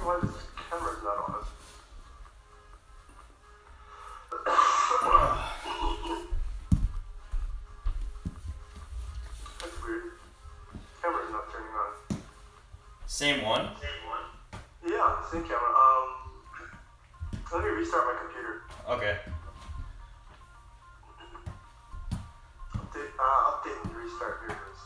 why this camera's not on us. That's weird. Camera's not turning on. Same one? Yeah, same camera. Let me restart my computer. Okay. Update and restart. Here it is.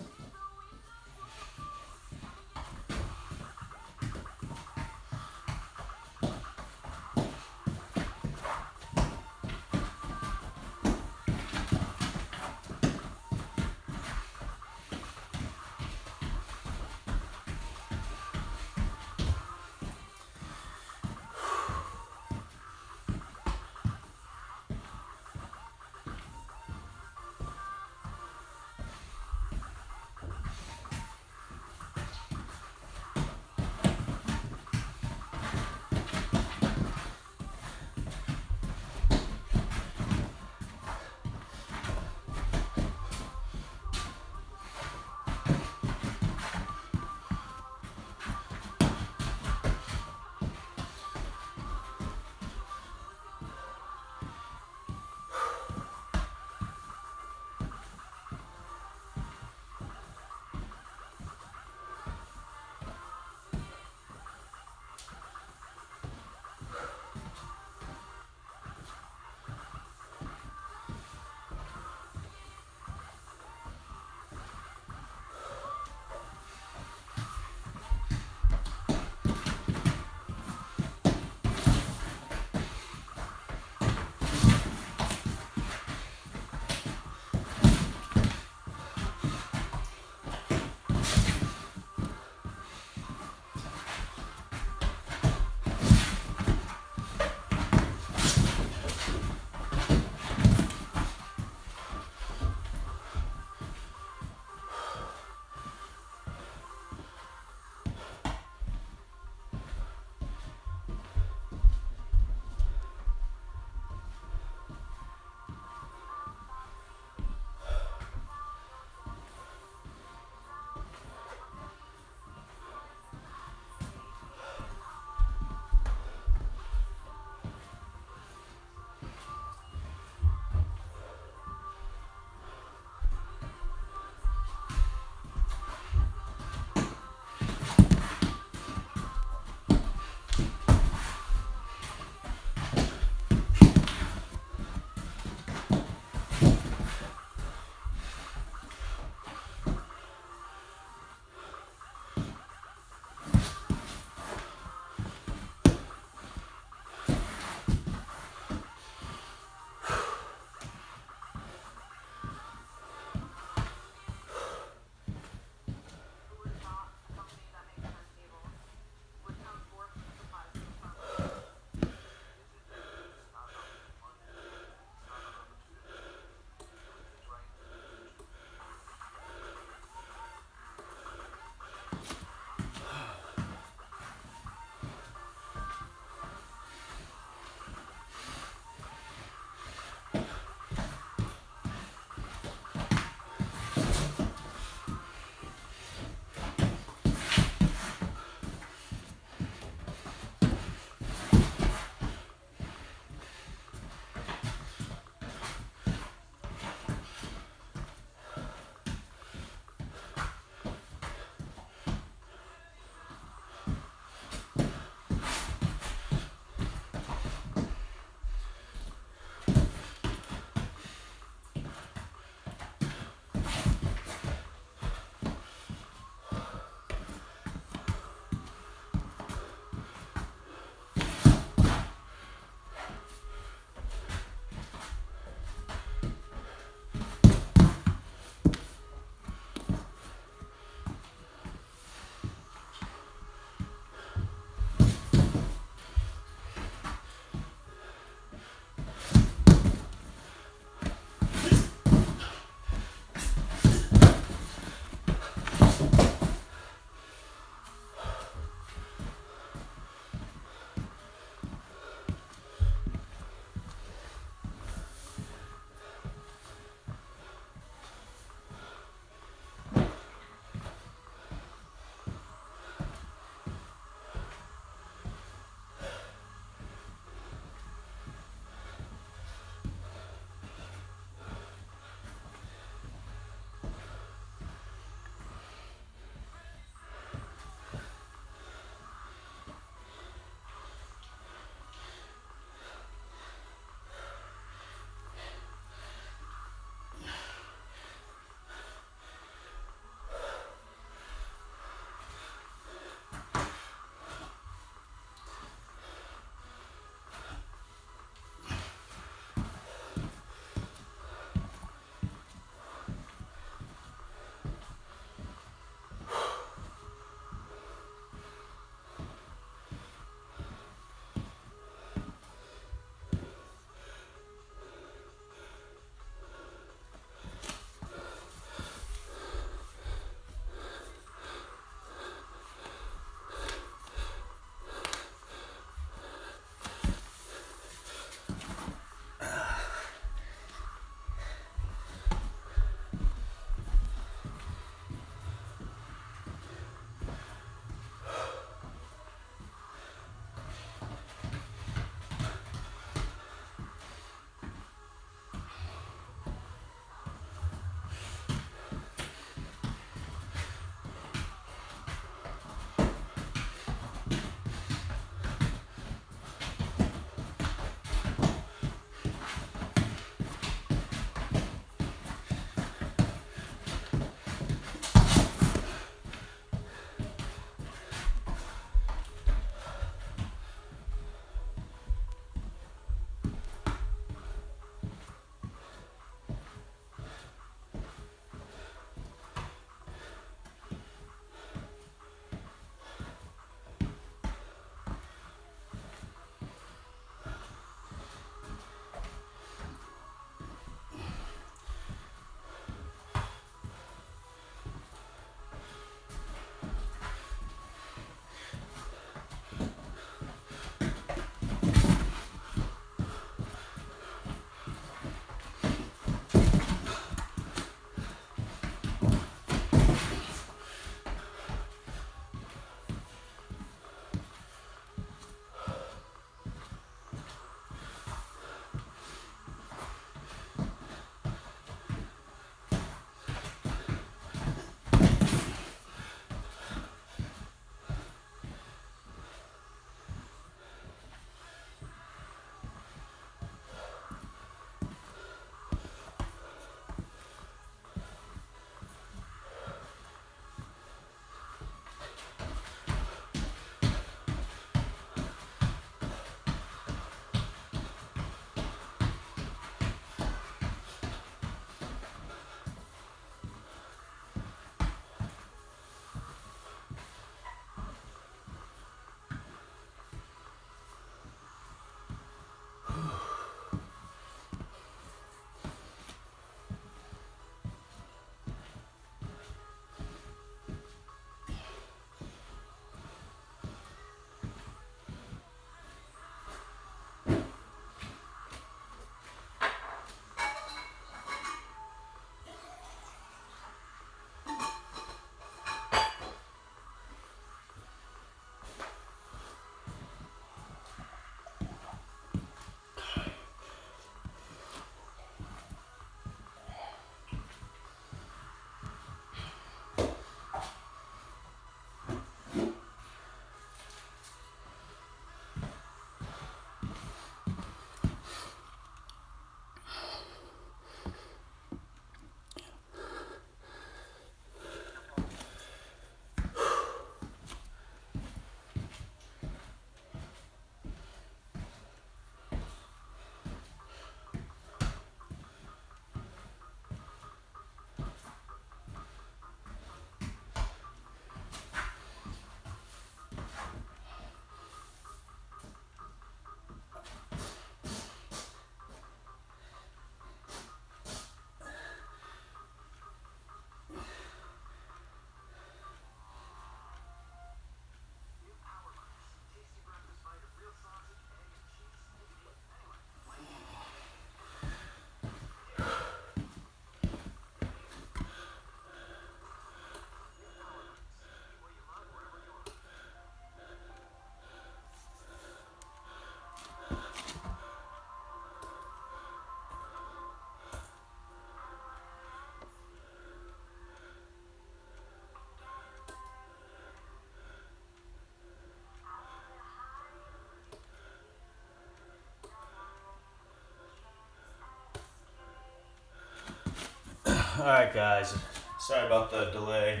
Alright, guys. Sorry about the delay.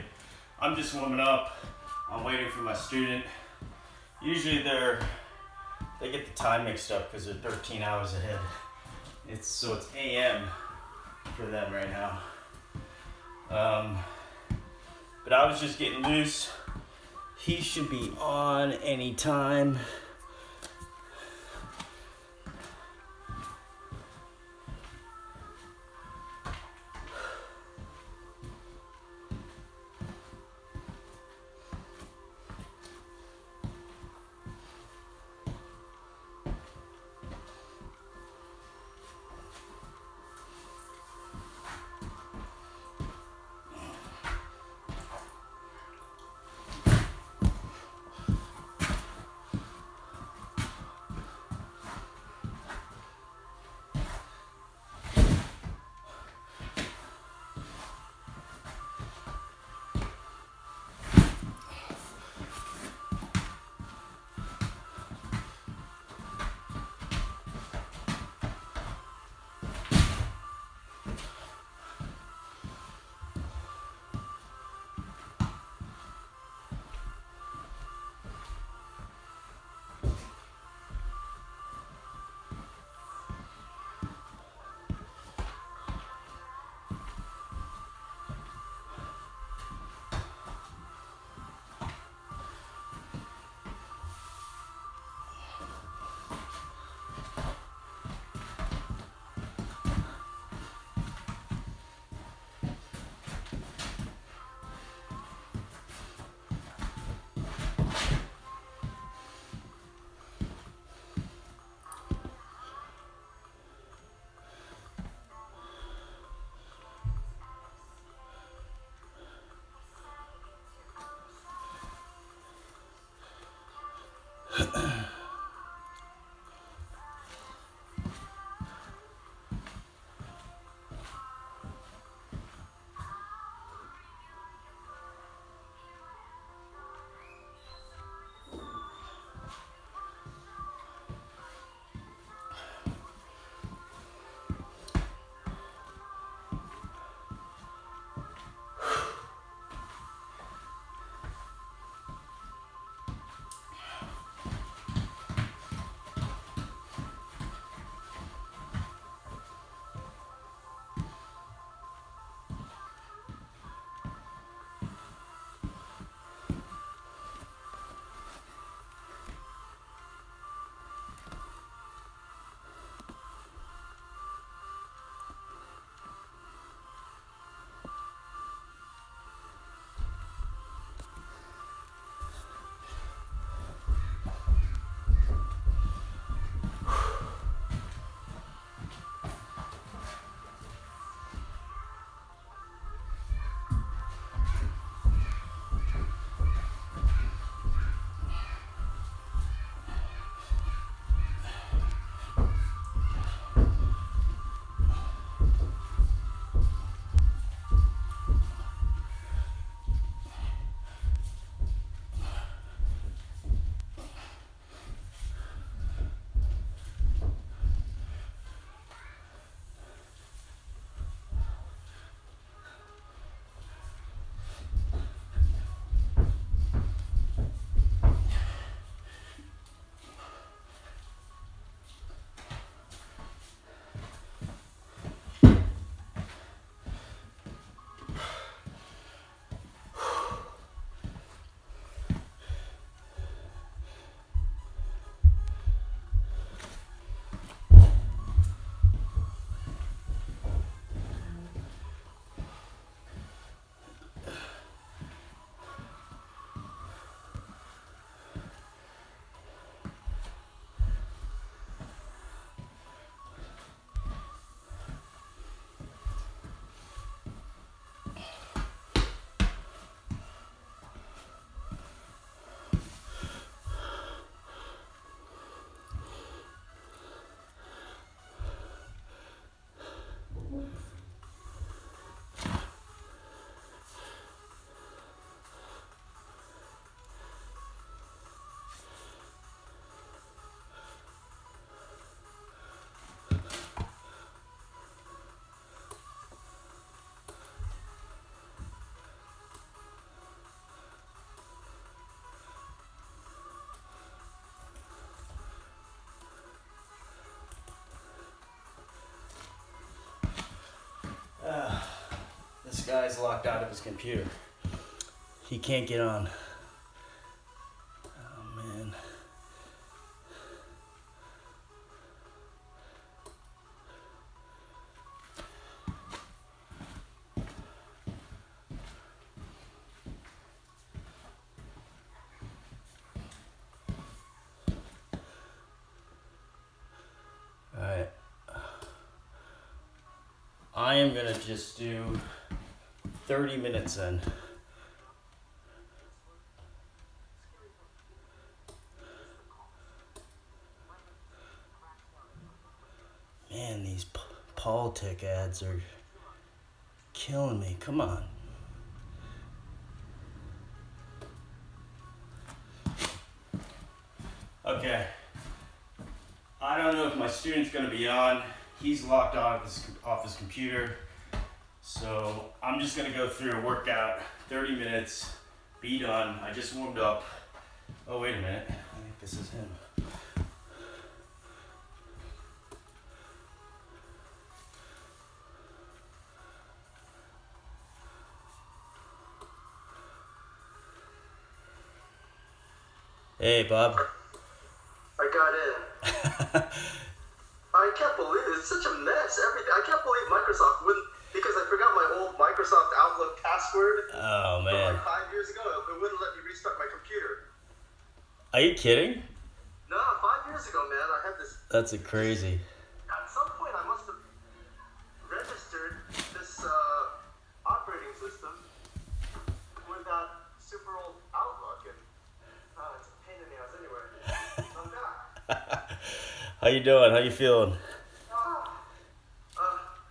I'm just warming up. I'm waiting for my student. Usually they get the time mixed up because they're 13 hours ahead. It's AM for them right now. But I was just getting loose. He should be on anytime. guy's locked out of his computer. He can't get on. Oh, man. Alright. I am gonna just do 30 minutes then. Man, these Politic ads are killing me. Come on. Okay. I don't know if my student's gonna be on. He's locked off his computer. So I'm just gonna go through a workout, 30 minutes, be done. I just warmed up. Oh, wait a minute. I think this is him. Hey, Bob. I got in. I can't believe it. It's such a mess. Everything. I can't believe Microsoft wouldn't, because I forgot my old Microsoft Outlook password Oh, from man. like 5 years ago. It wouldn't let me restart my computer. Are you kidding? No, 5 years ago, man, I had this. That's a crazy. At some point, I must have registered this operating system with that super old Outlook, and it's a pain in the ass anyway. So I'm back. How you doing? How you feeling?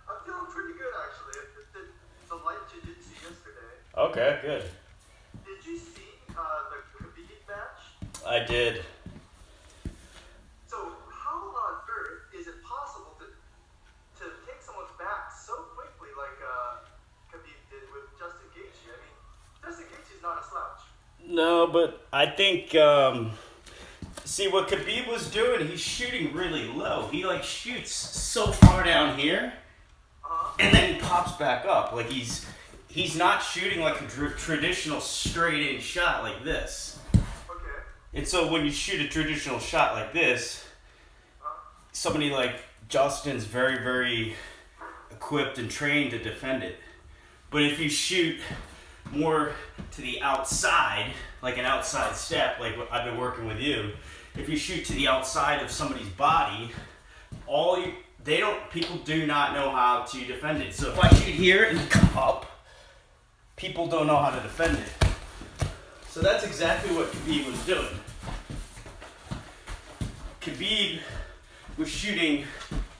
I'm feeling pretty good, actually. I just did some light jiu-jitsu yesterday. Okay, good. Did you see the Khabib match? I did. So how on earth is it possible to take someone's back so quickly like Khabib did with Justin Gaethje? I mean, Justin Gaethje is not a slouch. No, but I think, see what Khabib was doing, he's shooting really low. He like shoots so far down here, and then he pops back up. Like he's not shooting like a traditional straight in shot like this. Okay. And so when you shoot a traditional shot like this, somebody like Justin's very, very equipped and trained to defend it. But if you shoot more to the outside, like an outside step, like what I've been working with you, if you shoot to the outside of somebody's body, people do not know how to defend it. So if I shoot here and come up, people don't know how to defend it. So that's exactly what Khabib was doing. Khabib was shooting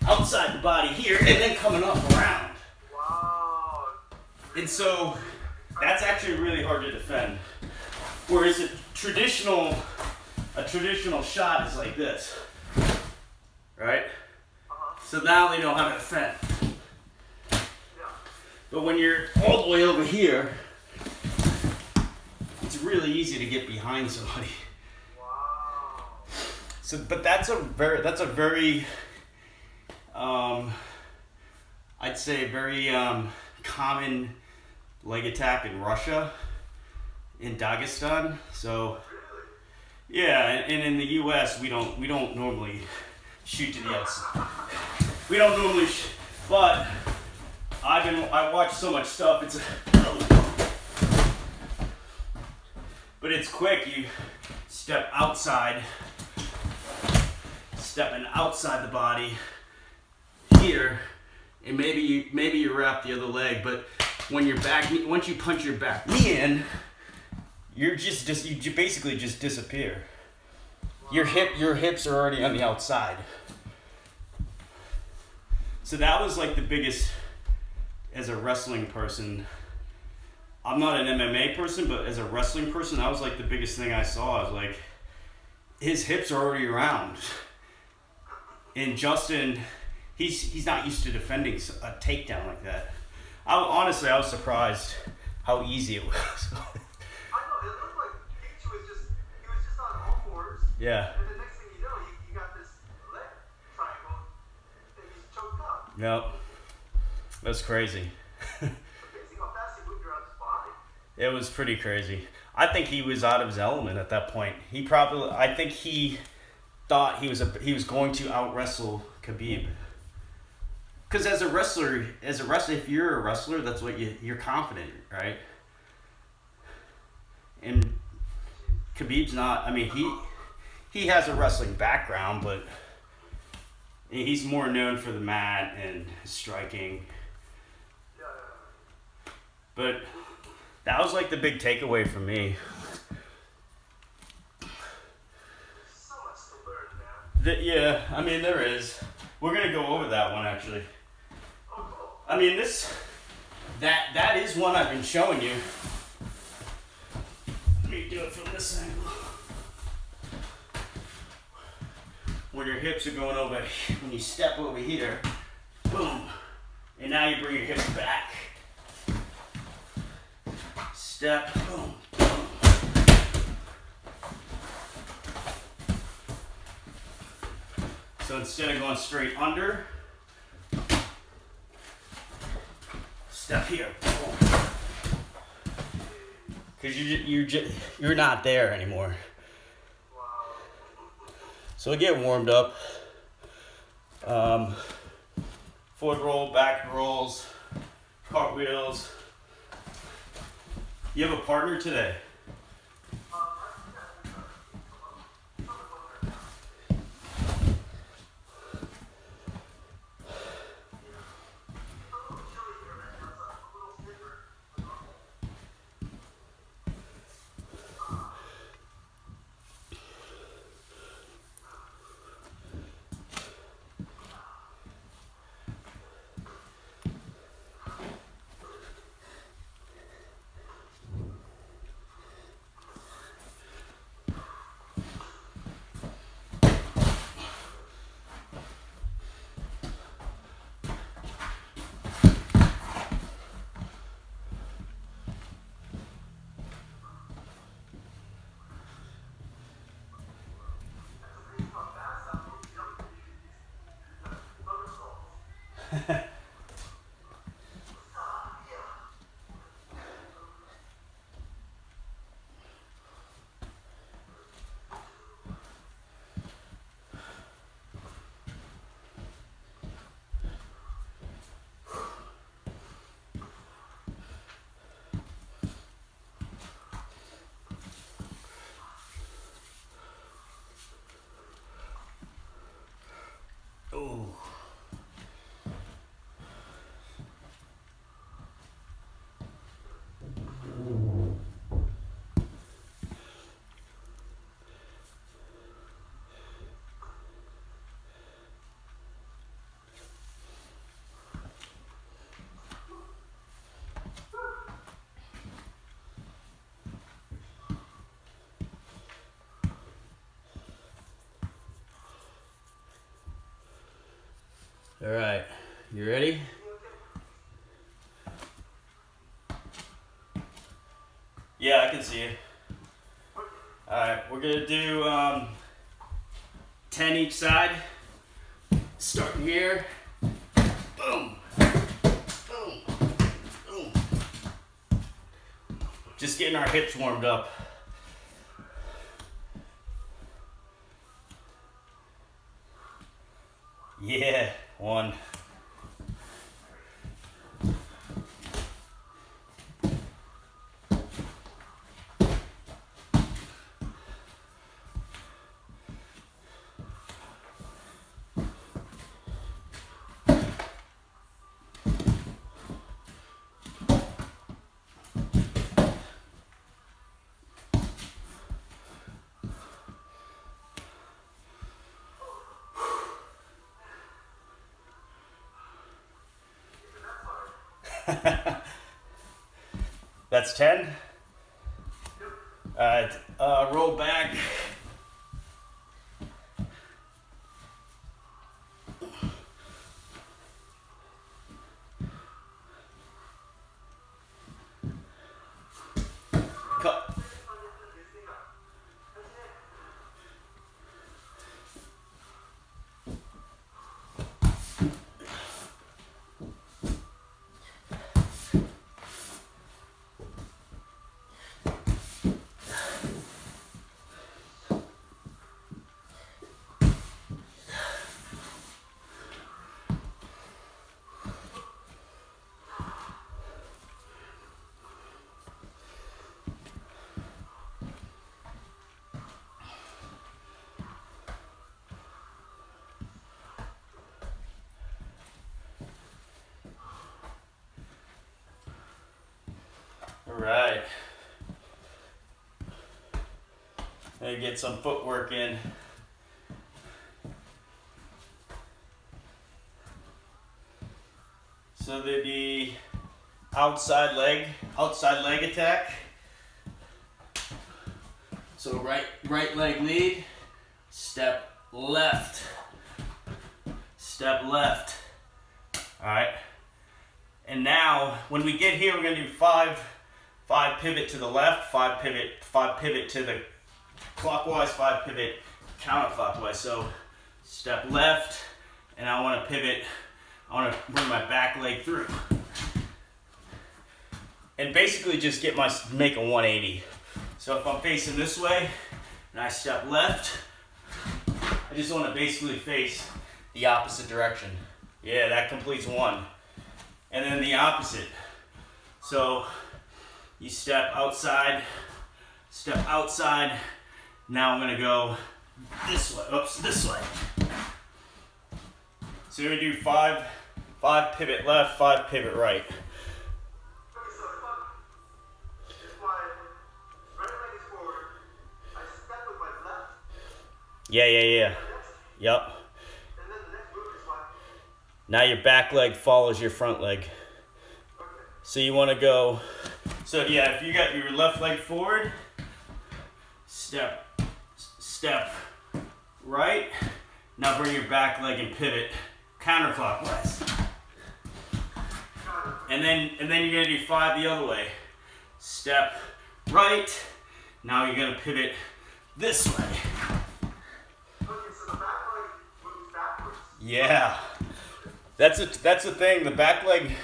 outside the body here and then coming up around. Wow. And so that's actually really hard to defend. Whereas a traditional shot is like this, right? So now they know how to defend. Yeah. But when you're all the way over here, it's really easy to get behind somebody. Wow. So, but that's a very, I'd say very common leg attack in Russia, in Dagestan. So, yeah, and in the U.S. we don't normally shoot to the outside. We don't normally, but I watch so much stuff. But it's quick. You step outside, stepping outside the body here, and maybe you wrap the other leg. But when once you punch your back knee in, you basically just disappear. Your hips are already on the outside. So that was like the biggest, as a wrestling person. I'm not an MMA person, but as a wrestling person, that was like the biggest thing I saw. I was like, his hips are already around. And Justin, he's not used to defending a takedown like that. Honestly, I was surprised how easy it was. I know, it looked like Gaethje was just on all fours. Yeah. And the next thing you know, you got this leg triangle and he's choked up. Yep. That's crazy. Amazing how fast It was pretty crazy. I think he was out of his element at that point. I think he thought he was going to out wrestle Khabib. Because as a wrestler, if you're a wrestler, that's what you're confident, right? And Khabib's not. I mean, he has a wrestling background, but he's more known for the mat and striking. But that was like the big takeaway for me. So much to learn, man. Yeah, I mean there is. We're gonna go over that one actually. I mean that is one I've been showing you. Let me do it from this angle. When your hips are going over, when you step over here, boom, and now you bring your hips back. Step, boom, boom. So instead of going straight under, step here, boom. Because you're not there anymore. So we get warmed up. Forward roll, back rolls, cartwheels. You have a partner today? Ooh. All right, you ready? Yeah, I can see you. All right, we're gonna do 10 each side. Starting here. Boom, boom, boom. Just getting our hips warmed up. Yeah, one. That's 10. Roll back. Cut. All right. Maybe get some footwork in. So the outside leg attack. So right leg lead, step left. All right. And now when we get here, we're gonna do five pivot to the left, five pivot to the clockwise, 5 pivot counterclockwise. So step left, and I want to pivot. I want to bring my back leg through, and basically just make a 180. So if I'm facing this way and I step left, I just want to basically face the opposite direction. Yeah, that completes one. And then the opposite. So you step outside. Now I'm gonna go this way. This way. So we're gonna do five pivot left, 5 pivot right. Okay, so if my right leg is forward, I step with my left. Yeah. Next, Yep. and then the next move is my. Now your back leg follows your front leg. Okay. So you want to go. So yeah, if you got your left leg forward, step right. Now bring your back leg and pivot counterclockwise. And then you're gonna do 5 the other way. Step right. Now you're gonna pivot this way. Okay, so the back leg moves backwards. Yeah, that's the thing. The back leg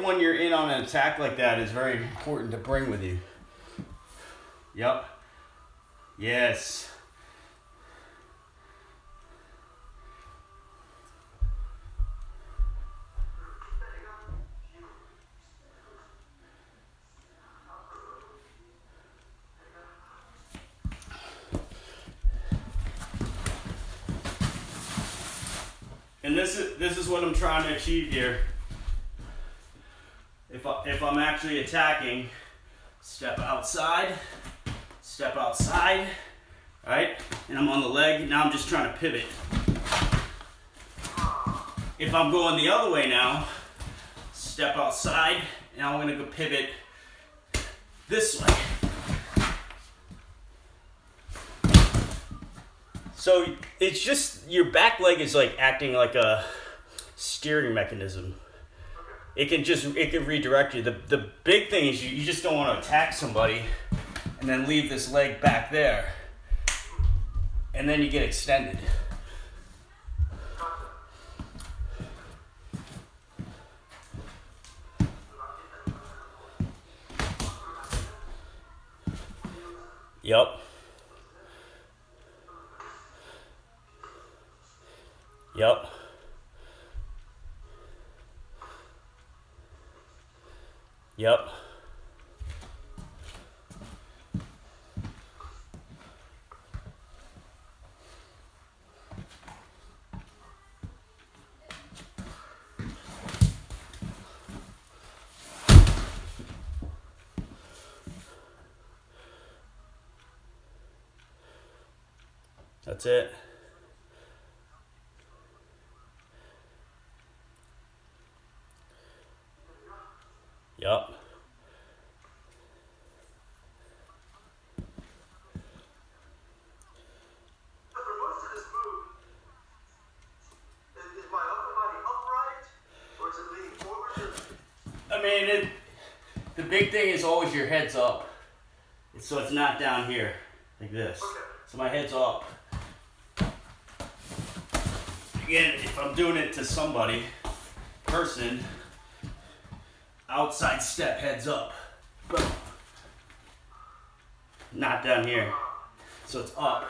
when you're in on an attack like that is very important to bring with you. Yep. Yes. And this is what I'm trying to achieve here. If I'm actually attacking, step outside, right? And I'm on the leg. Now I'm just trying to pivot. If I'm going the other way now, step outside. Now I'm gonna go pivot this way. So it's just your back leg is like acting like a steering mechanism. It can redirect you. The big thing is you just don't want to attack somebody and then leave this leg back there. And then you get extended. Yep. Yep. Yep. That's it. Yep. So for most of this move, is my upper body upright, or is it leaning forward? I mean, the big thing is always your head's up. So it's not down here, like this. Okay. So my head's up. Again, if I'm doing it to somebody, person, outside step, heads up. Boom. Not down here. So it's up.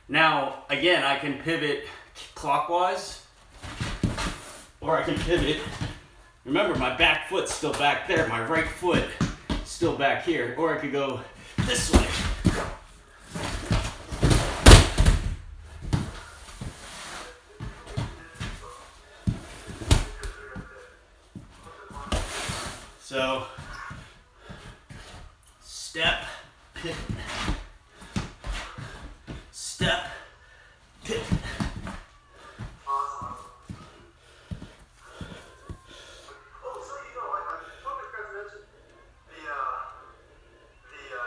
Now, again, I can pivot clockwise, or I can pivot. Remember, my back foot's still back there. My right foot still back here. Or I could go this way. So step, pivot, step, pivot. Awesome. Oh, so I totally forgot to mention the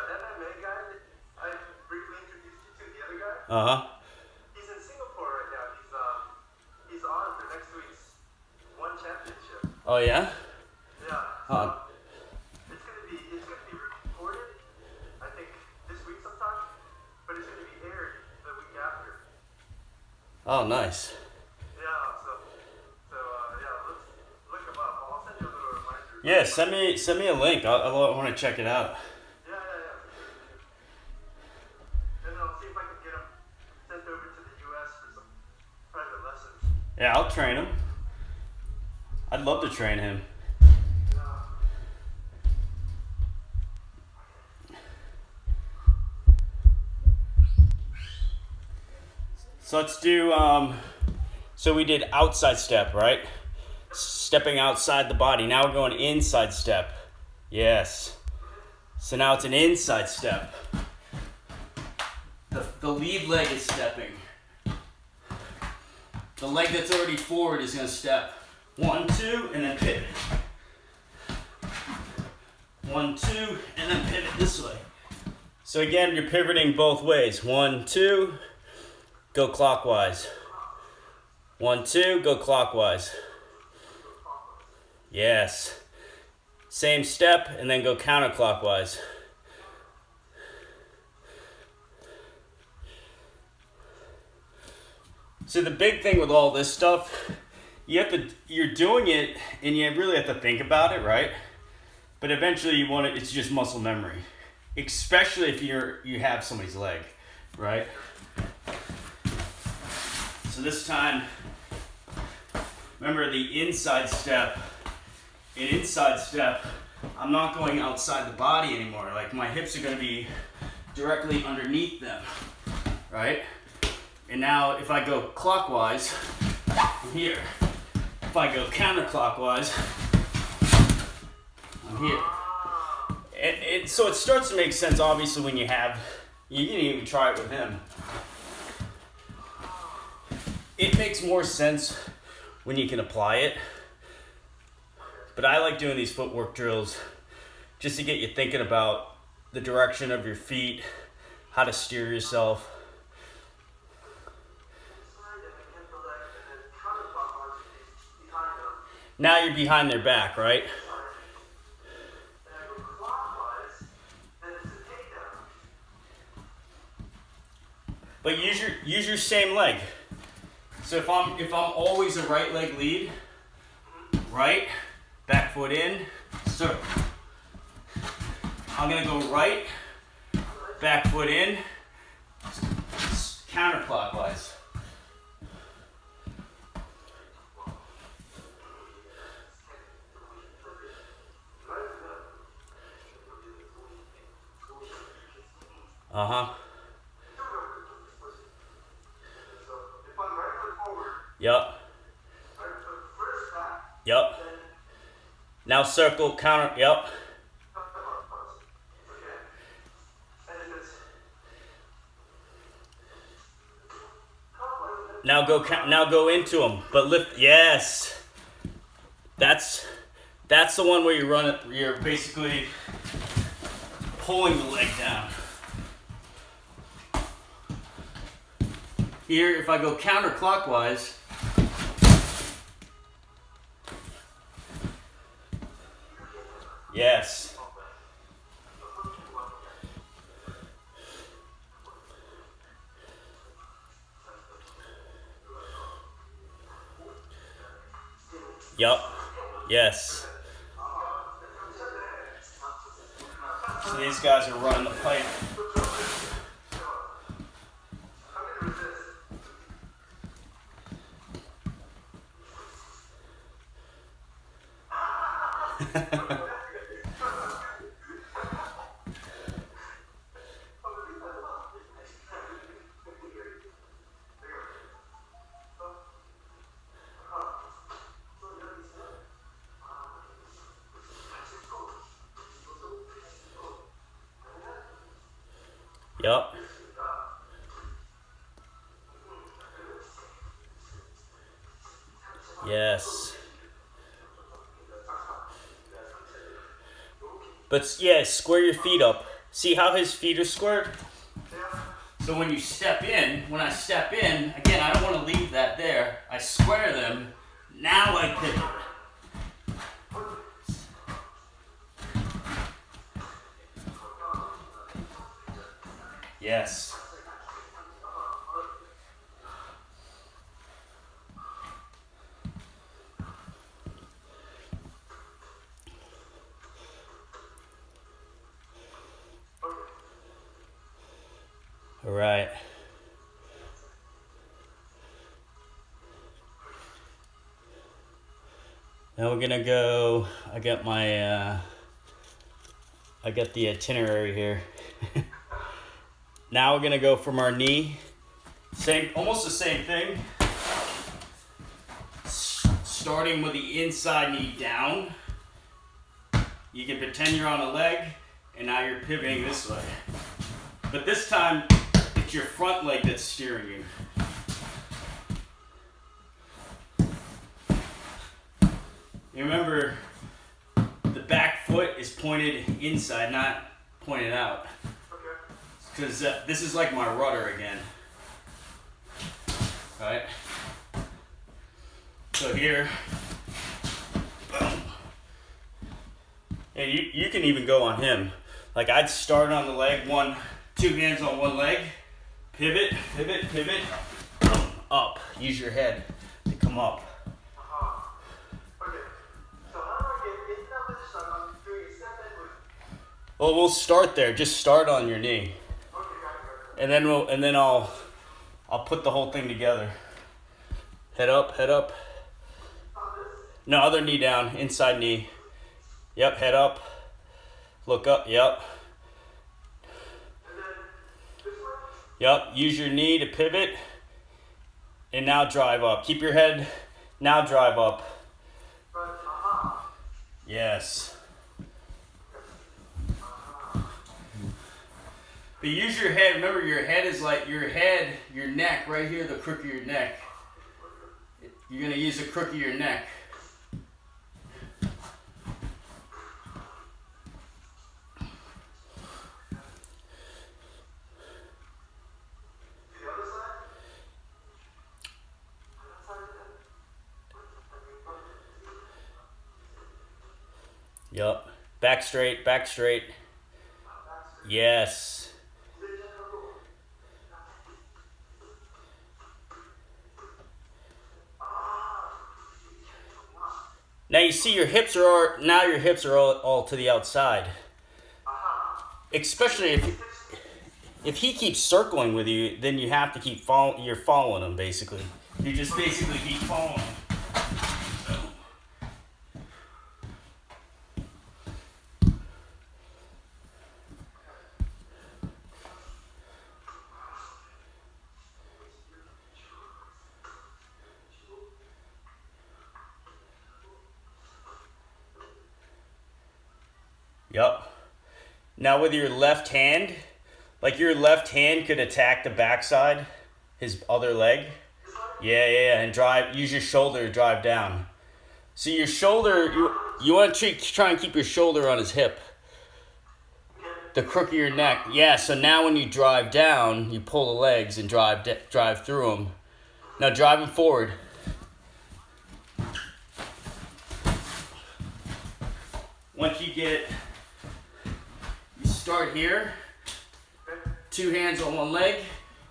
MMA guy that I briefly introduced you to, the other guy. He's in Singapore right now. He's on for next week's One Championship. Oh yeah? Yeah. It's gonna be recorded, I think, this week sometime, but it's gonna be aired the week after. Oh, nice. Yeah. So yeah. Look him up. I'll send you a little reminder. Yeah, send me a link. I want to check it out. Yeah. And I'll see if I can get him sent over to the U.S. for some private lessons. Yeah, I'll train him. I'd love to train him. So let's do, so we did outside step, right? Stepping outside the body. Now we're going inside step. Yes. So now it's an inside step. The lead leg is stepping. The leg that's already forward is going to step. 1, 2, and then pivot. 1, 2, and then pivot this way. So again, you're pivoting both ways. 1, 2, go clockwise. 1, 2, go clockwise. Yes. Same step, and then go counterclockwise. So the big thing with all this stuff, you're doing it, and you really have to think about it, right? But eventually you want it, it's just muscle memory. Especially if you have somebody's leg, right? So this time, remember the inside step. In inside step, I'm not going outside the body anymore. Like my hips are gonna be directly underneath them, right? And now if I go clockwise, I'm here. If I go counterclockwise, I'm here. So it starts to make sense, obviously, when you can even try it with him. It makes more sense when you can apply it. But I like doing these footwork drills just to get you thinking about the direction of your feet, how to steer yourself. Now you're behind their back, right? But use your same leg. So if I'm always a right leg lead, right, back foot in, circle. I'm gonna go right, back foot in, counterclockwise. Yup. Yup. Now circle, counter, yup. Now go into them, but lift, yes. That's the one where you run it, you're basically pulling the leg down. Here, if I go counterclockwise, yes. Yup. Yes. So these guys are running the pipe. Yup. Yes. But yeah, square your feet up. See how his feet are squared? So when you step in, when I step in, again, I don't want to leave that there. I square them. Now I pivot. Yes. All right. Now we're gonna go. I got the itinerary here. Now we're gonna go from our knee. Almost the same thing. Starting with the inside knee down. You can pretend you're on a leg, and now you're pivoting this way. But this time, it's your front leg that's steering you. You remember, the back foot is pointed inside, not pointed out. Because this is like my rudder again. Right? So here, boom. And you can even go on him. Like I'd start on the leg, two hands on one leg, pivot, pivot, pivot, boom, up. Use your head to come up. Okay. So how do I get into that position? I'm doing a step in with. Well, we'll start there. Just start on your knee. Okay, got it. And then I'll put the whole thing together. Head up, head up. No, other knee down, inside knee. Yep, head up. Look up, yep. And then this way? Yep, use your knee to pivot. And now drive up. Keep your head, now drive up. Yes. But use your head, remember your head is like your neck, right here, the crook of your neck. You're gonna use the crook of your neck. Yup. Back straight, back straight. Yes. Now you see your hips are all to the outside. Especially if he keeps circling with you, then you have to keep you're following him basically. You just basically keep following him. Yep. Now with your left hand, like your left hand could attack the backside, his other leg. Yeah, and use your shoulder to drive down. So your shoulder, you want to try and keep your shoulder on his hip. The crook of your neck. Yeah, so now when you drive down, you pull the legs and drive through them. Now drive him forward. Once you start here, two hands on one leg,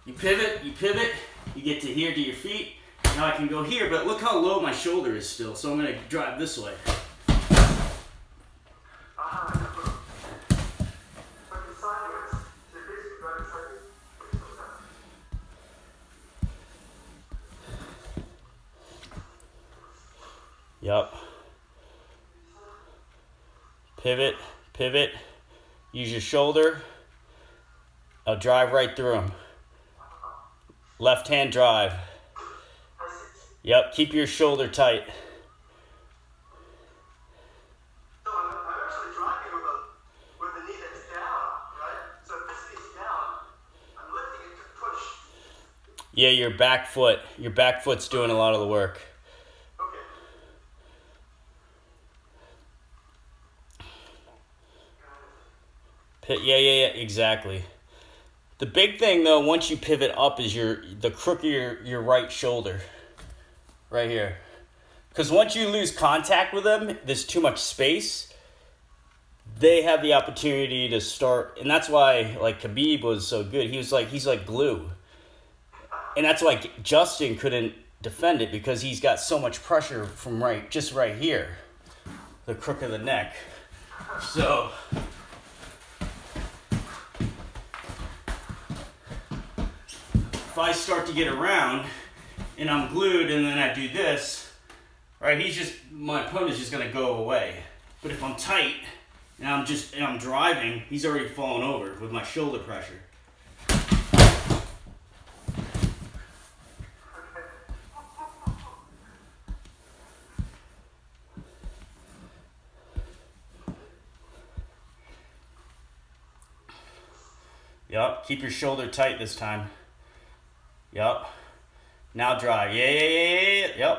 you pivot, you get to here to your feet. Now I can go here, but look how low my shoulder is still, so I'm gonna drive this way. Yup. Pivot, pivot. Use your shoulder. Now drive right through him. Left hand drive. Yep, keep your shoulder tight. So I'm actually driving with the knee that's down, right? So if this knee's down, Yeah, your back foot's doing a lot of the work. Okay. Yeah, exactly. The big thing though, once you pivot up, is the crook of your right shoulder, right here. Because once you lose contact with them, there's too much space. They have the opportunity to start, and that's why like Khabib was so good. He's like glue, and that's why Justin couldn't defend it, because he's got so much pressure from right here, the crook of the neck. So. If I start to get around and I'm glued and then I do this, right, my opponent's just gonna go away. But if I'm tight and I'm driving, he's already fallen over with my shoulder pressure. Yup, keep your shoulder tight this time. Yup. Now drive. Yeah. Yep. Yeah,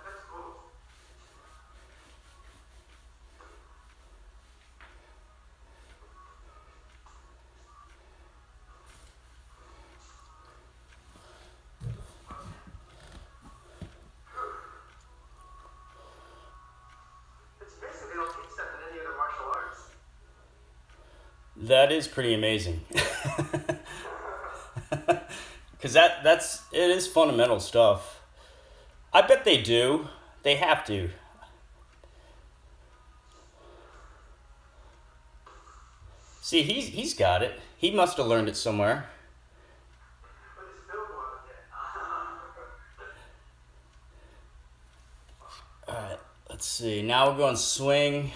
that's cool. It's amazing they don't teach that in any other martial arts. That is pretty amazing. Because it is fundamental stuff. I bet they do. They have to. See, he's got it. He must have learned it somewhere. But it's built on it. Alright, let's see. Now we're going swing.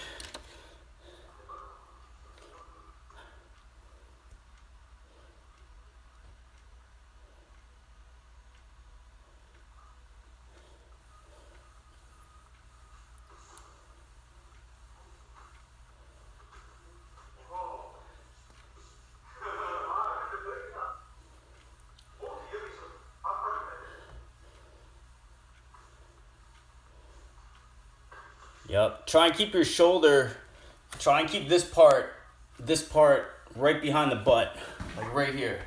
Yep. Try and keep this part right behind the butt, like right here.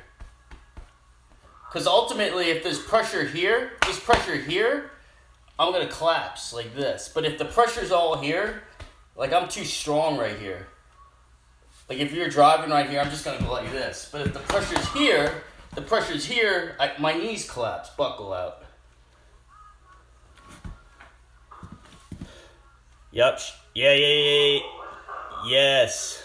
Because ultimately, if there's pressure here, I'm going to collapse like this. But if the pressure's all here, like I'm too strong right here. Like if you're driving right here, I'm just going to go like this. But if the pressure's here, my knees collapse, buckle out. Yep. Yeah. Yes.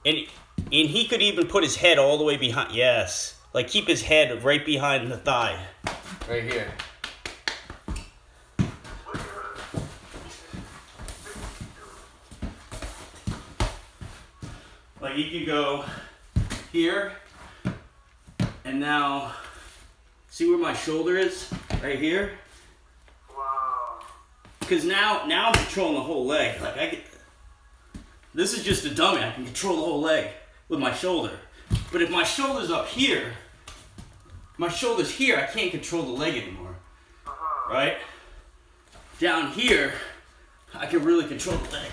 And he could even put his head all the way behind. Yes. Like keep his head right behind the thigh. Right here. Like you can go here. And now, see where my shoulder is? Right here. Because now I'm controlling the whole leg. Like this is just a dummy. I can control the whole leg with my shoulder. But if my shoulder's up here, I can't control the leg anymore. Right? Down here, I can really control the leg.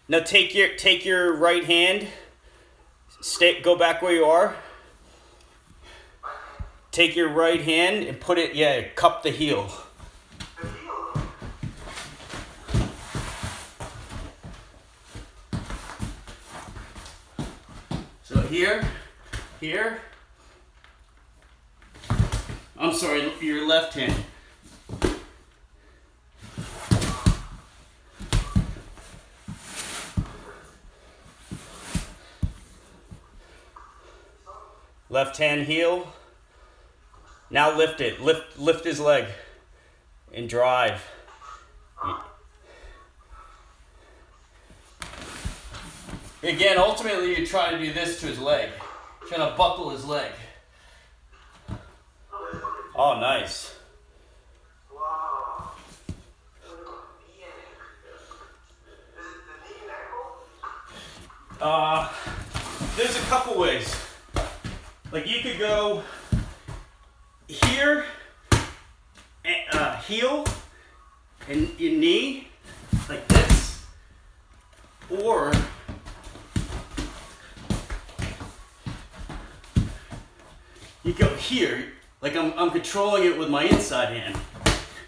Now take your right hand. Go back where you are. Take your right hand and put it. Cup the heel. The heel. So here. I'm sorry, your left hand. Left hand heel. Now lift it. Lift his leg and drive. Again, ultimately you try to do this to his leg. Trying to buckle his leg. Oh, nice. Wow. Is it the knee and ankle? There's a couple ways. Like you could go here, heel, and your knee, like this, or you go here, like I'm controlling it with my inside hand,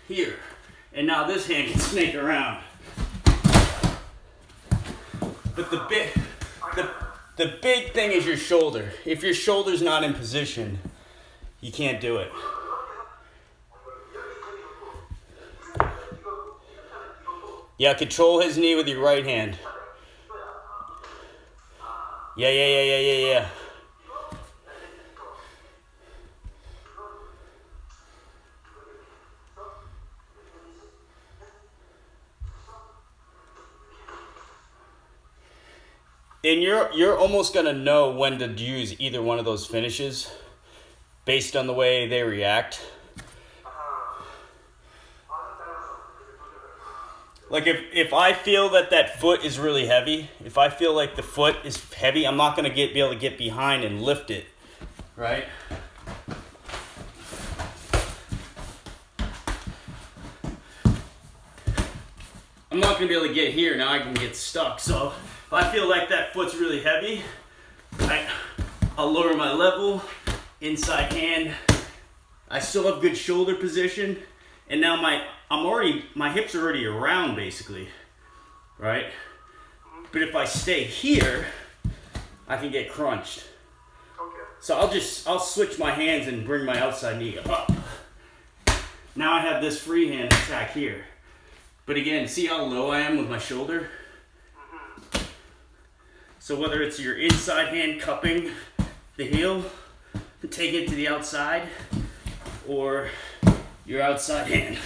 here, and now this hand can snake around. But the big thing is your shoulder. If your shoulder's not in position, you can't do it. Yeah, control his knee with your right hand. Yeah. And you're almost gonna know when to use either one of those finishes based on the way they react. Like if I feel that foot is really heavy, if I feel like the foot is heavy, I'm not gonna be able to get behind and lift it, right? I'm not gonna be able to get here, now I can get stuck. So if I feel like that foot's really heavy, I'll lower my level, inside hand. I still have good shoulder position, and now my hips are already around basically, right? But if I stay here, I can get crunched. Okay. So I'll switch my hands and bring my outside knee up. Now I have this free hand attack here. But again, see how low I am with my shoulder? So whether it's your inside hand cupping the heel to take it to the outside, or your outside hand.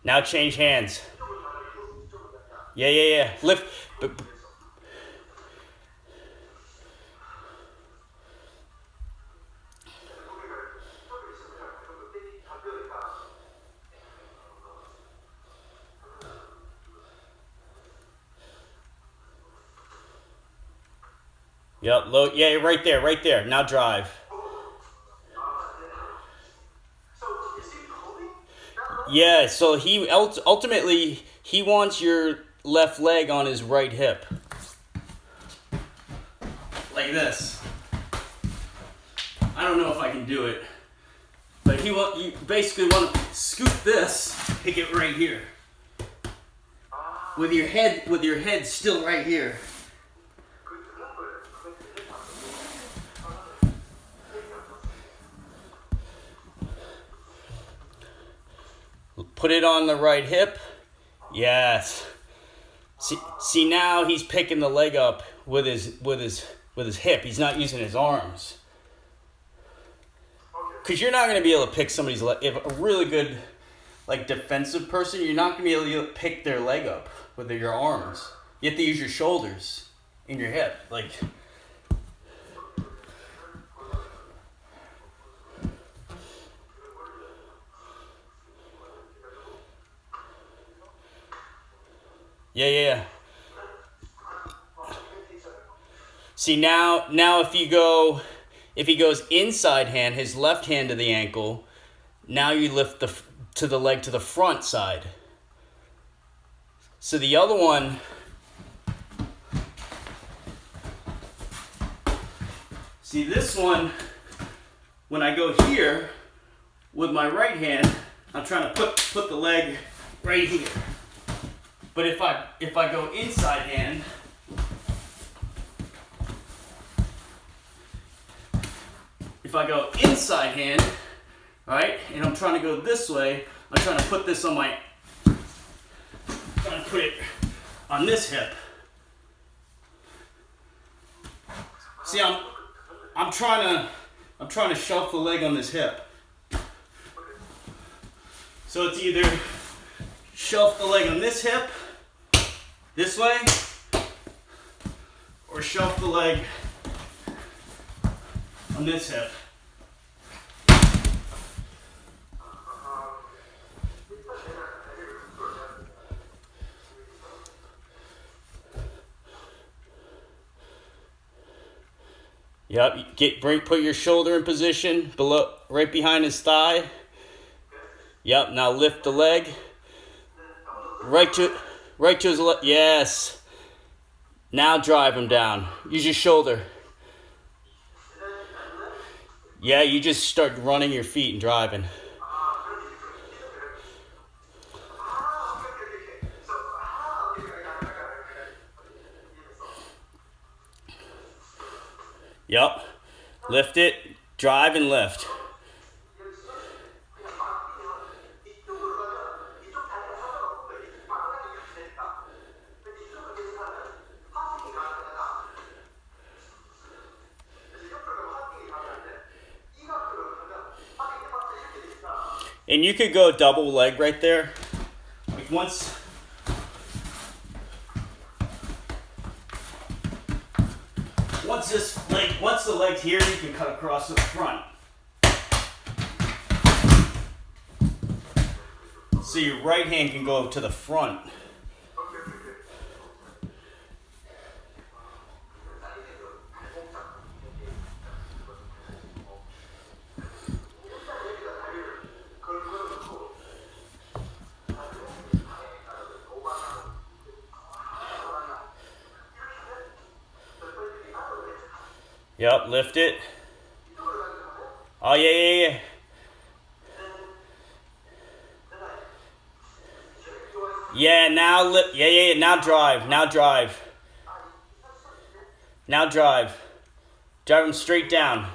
Now change hands. Yeah. Lift. Yep, low. Yeah, right there. Now drive. Yeah, so he ultimately he wants your left leg on his right hip. Like this. I don't know if I can do it. But you basically want to scoop this, take it right here. With your head still right here. Put it on the right hip. Yes. See now he's picking the leg up with his hip. He's not using his arms. Because you're not going to be able to pick somebody's leg. If a really good defensive person, you're not going to be able to pick their leg up with your arms. You have to use your shoulders and your hip. Yeah. See now if he goes inside hand, his left hand to the ankle, now you lift the leg to the front side. So the other one, see this one, when I go here with my right hand, I'm trying to put the leg right here. But if I go inside hand, right, and I'm trying to go this way, I'm trying to put this on trying to put it on this hip. See, I'm trying to shelf the leg on this hip. So it's either shelf the leg on this hip, this way, or shelf the leg on this hip. Yep, put your shoulder in position below, right behind his thigh. Yep, now lift the leg. Right to his left. Yes. Now drive him down. Use your shoulder. Yeah, you just start running your feet and driving. Yep. Lift it, drive and lift. And you could go double leg right there. Like once the leg's here, you can cut across to the front. So your right hand can go to the front. Yep, lift it. Oh, yeah. Yeah, now lift. Yeah. Now drive. Now drive. Drive him straight down.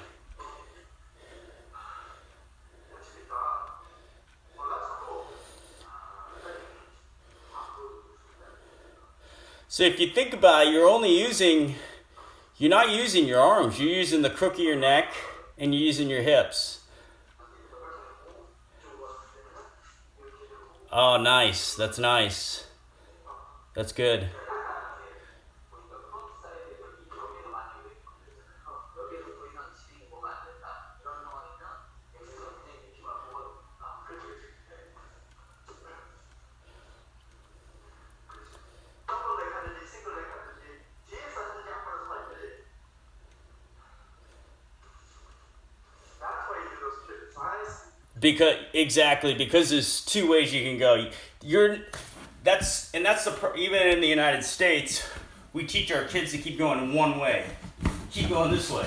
So if you think about it, you're not using your arms, you're using the crook of your neck and you're using your hips. Oh, nice. That's nice. That's good. Because there's two ways you can go. Even in the United States, we teach our kids to keep going one way, keep going this way.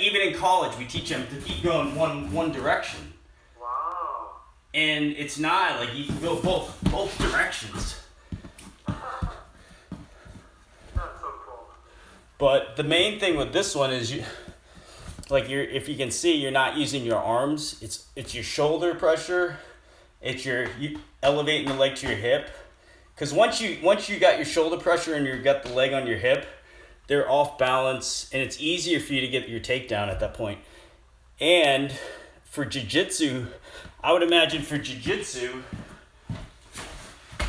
Even in college, we teach them to keep going one direction. Wow. And it's not like you can go both directions. That's so cool. But the main thing with this one is if you can see, you're not using your arms. It's your shoulder pressure. It's you elevating the leg to your hip. Because once you got your shoulder pressure and you got the leg on your hip, they're off balance, and it's easier for you to get your takedown at that point. And for jiu-jitsu, I would imagine for jiu-jitsu,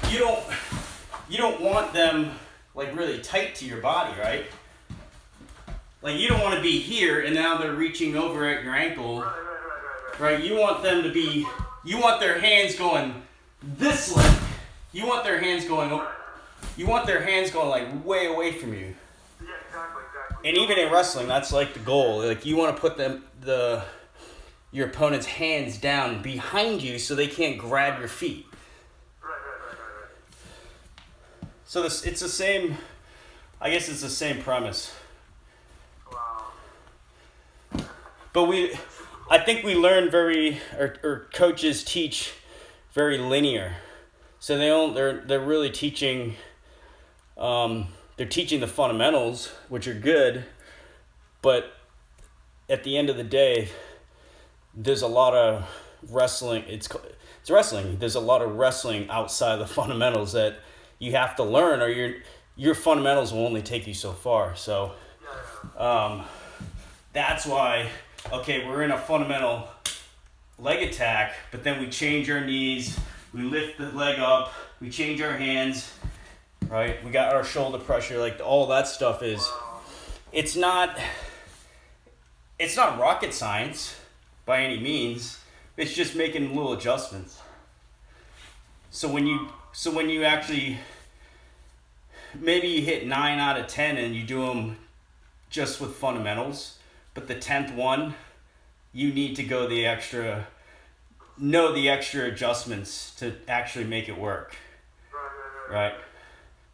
you don't want them like really tight to your body, right? Like, you don't want to be here and now they're reaching over at your ankle. Right? You want them to be, you want their hands going this way. You want their hands going like way away from you. Yeah, exactly. And even in wrestling, that's like the goal. Like, you want to put your opponent's hands down behind you so they can't grab your feet. Right. So it's the same, I guess it's the same premise. But I think we learn or coaches teach very linear. So they're really teaching, they're teaching the fundamentals, which are good, but at the end of the day, there's a lot of wrestling. It's wrestling. There's a lot of wrestling outside the fundamentals that you have to learn, or your fundamentals will only take you so far. So that's why, okay, we're in a fundamental leg attack, but then we change our knees, we lift the leg up, we change our hands, right? We got our shoulder pressure, like all that stuff is, it's not rocket science by any means. It's just making little adjustments. So when you actually, maybe you hit 9 out of 10 and you do them just with fundamentals, but the 10th one, you need to go the extra adjustments to actually make it work. Right?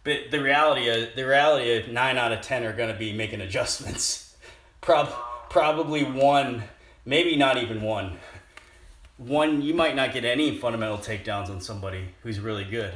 But the reality of 9 out of 10 are going to be making adjustments. Probably one, maybe not even one. One, you might not get any fundamental takedowns on somebody who's really good.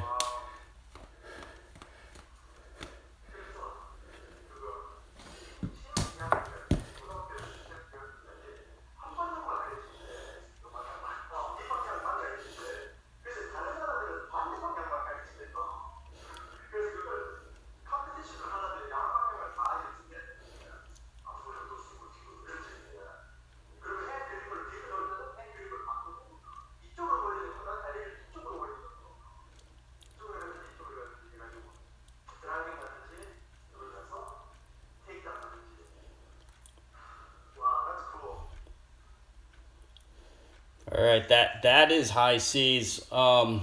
All right, that is high C's. We're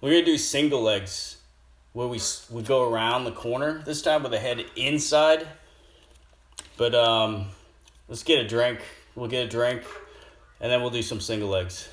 gonna do single legs, where we go around the corner this time with the head inside. But let's get a drink. We'll get a drink, and then we'll do some single legs.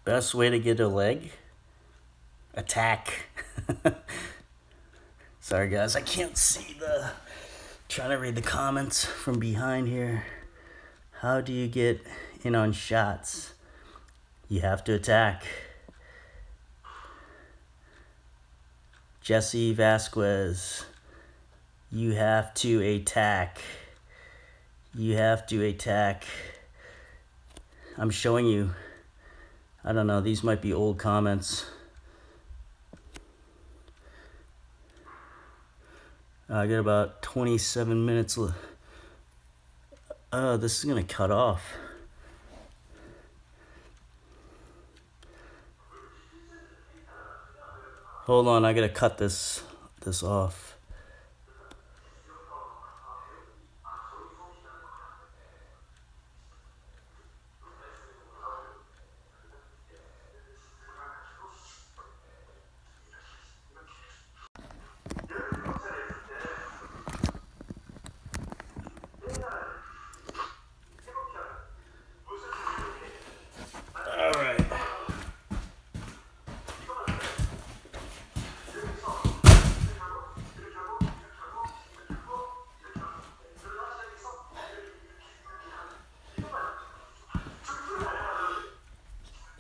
Best way to get a leg? Attack. Sorry guys, I can't see trying to read the comments from behind here. How do you get in on shots? You have to attack. Jesse Vasquez. You have to attack. You have to attack. I'm showing you. I don't know, these might be old comments. I got about 27 minutes left. This is gonna cut off. Hold on, I gotta cut this off.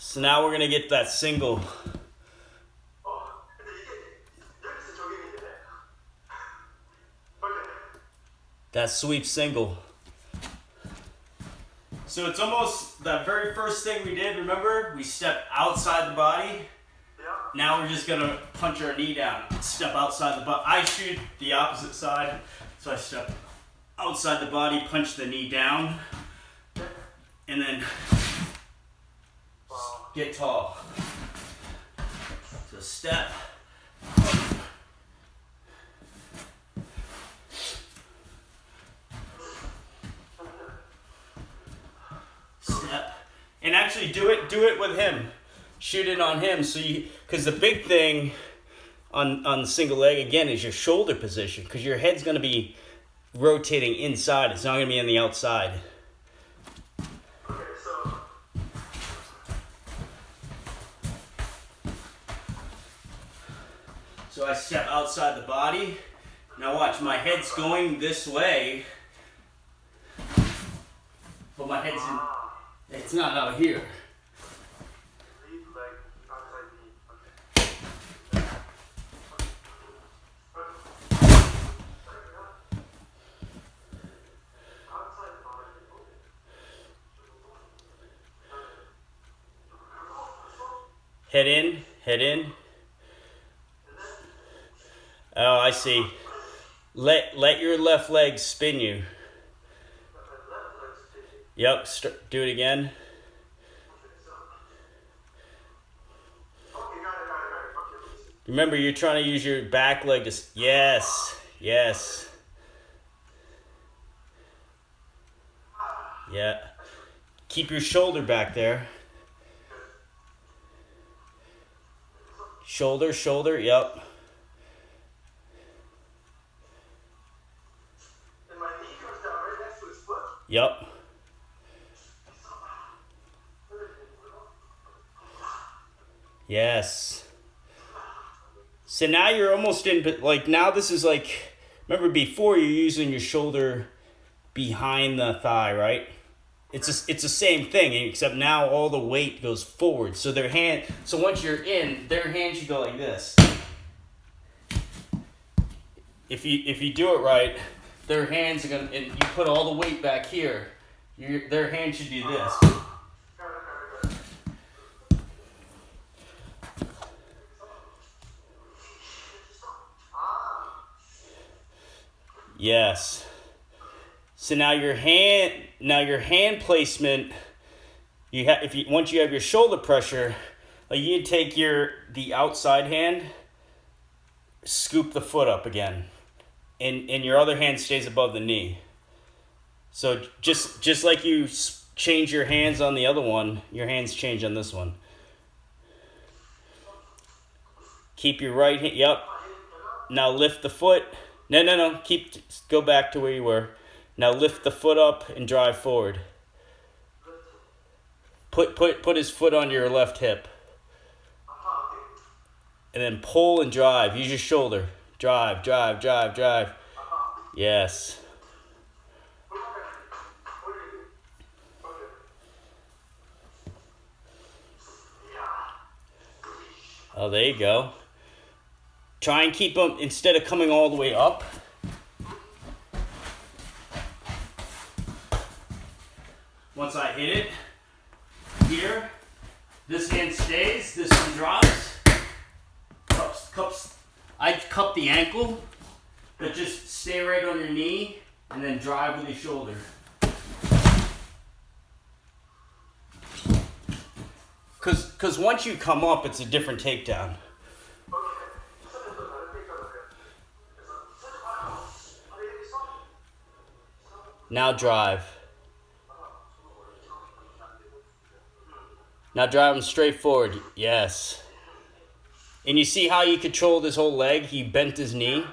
So now we're gonna get that single. That sweep single. So it's almost that very first thing we did, remember? We stepped outside the body. Now we're just gonna punch our knee down. Step outside the body. I shoot the opposite side. So I step outside the body, punch the knee down, and then get tall. So step. Step. And actually do it with him. Shoot it on him, so because the big thing on the single leg again is your shoulder position, because your head's going to be rotating inside. It's not going to be on the outside. So I step outside the body. Now watch, my head's going this way. but my head's Ah, in. It's not out here. lead leg, outside knee. Okay. Outside body. Head in, head in. Oh, I see. Let your left leg spin you. Yep, do it again. Okay, got it. Okay, Remember, you're trying to use your back leg to. Yes, yes. Yeah. Keep your shoulder back there. Shoulder, shoulder, yep. and my knee comes down right next to his foot. Yep. Yes. So now you're almost in, but like now this is like, remember before you're using your shoulder behind the thigh, right? It's the same thing, except now all the weight goes forward. So so once you're in, their hand should go like this. If you do it right, their hands are gonna, and you put all the weight back here. Their hand should do this. Yes. So now your hand placement, once you have your shoulder pressure, like you take the outside hand, scoop the foot up again, and your other hand stays above the knee. So just like you change your hands on the other one, your hands change on this one. Keep your right hand. Yep. Now lift the foot. No. Go back to where you were. Now lift the foot up and drive forward. Put his foot on your left hip. And then pull and drive. Use your shoulder. Drive. Yes. Oh, there you go. Try and keep them, instead of coming all the way up, once I hit it, here, this hand stays, this one drops, cups. I cup the ankle, but just stay right on your knee, and then drive with your shoulder. Because once you come up, it's a different takedown. Now drive. Now drive him straight forward. Yes. And you see how you control this whole leg? He bent his knee.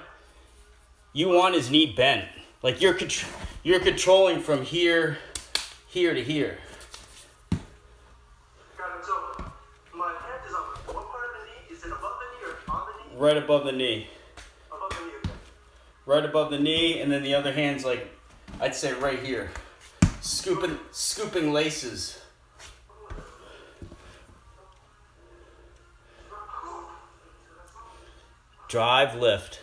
You want his knee bent. Like you're controlling from here to here. Got it. So my hand is on what part of the knee? Is it above the knee or on the knee? Right above the knee. Above the knee. Okay. Right above the knee, and then the other hand's like, I'd say right here. Scooping laces. Drive, lift.